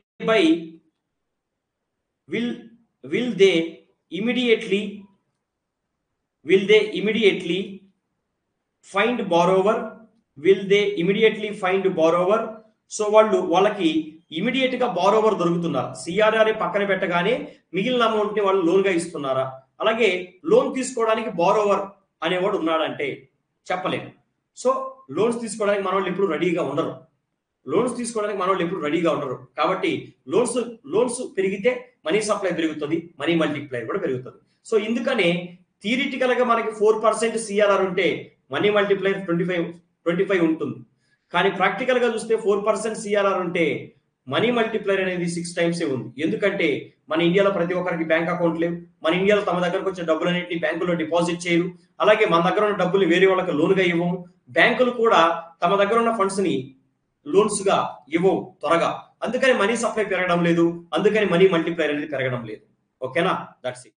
immediately find borrower? So వాళ్ళకి ఇమీడియట్ గా బారోవర్ దొరుకుతున్నారు. సిఆర్ఆర్ పక్కన పెట్టగానే మిగిలిన అమౌంట్ ని వాళ్ళు లోన్ గా ఇస్తున్నారా? అలాగే లోన్ తీసుకోవడానికి బారోవర్ అనేవాడు ఉన్నాడంటే చెప్పలేము. సో లోన్స్ తీసుకోవడానికి మన వాళ్ళు ఎప్పుడు రెడీగా ఉండరు. కాబట్టి లోన్స్ పెరిగితే మనీ సప్లై పెరుగుతుంది, మనీ మల్టిప్లై కూడా పెరుగుతుంది. సో ఇందుకనే థియరిటికల్ గా మనకి 4% సిఆర్ఆర్ ఉంటే మనీ మల్టిప్లైర్ 25 ఉంటుంది. కానీ ప్రాక్టికల్ గా చూస్తే 4% సిఆర్ఆర్ ఉంటే మనీ మల్టిప్లైర్ అనేది 6 టైమ్సే ఉంది. ఎందుకంటే మన ఇండియాలో ప్రతి ఒక్కరికి బ్యాంక్ అకౌంట్ లేవు. మన ఇండియాలో తమ దగ్గరకు వచ్చే డబ్బులన్నింటినీ బ్యాంకులో డిపాజిట్ చేయరు. అలాగే మన దగ్గర ఉన్న డబ్బులు వేరే వాళ్ళకి లోన్‌గా ఇవ్వము. బ్యాంకులు కూడా తమ దగ్గర ఉన్న ఫండ్స్‌ని లోన్స్‌గా ఇవ్వవు త్వరగా. అందుకని మనీ సప్లై పెరగడం లేదు. అందుకని మనీ మల్టిప్లైర్ అనేది పెరగడం లేదు. ఓకేనా? That's it.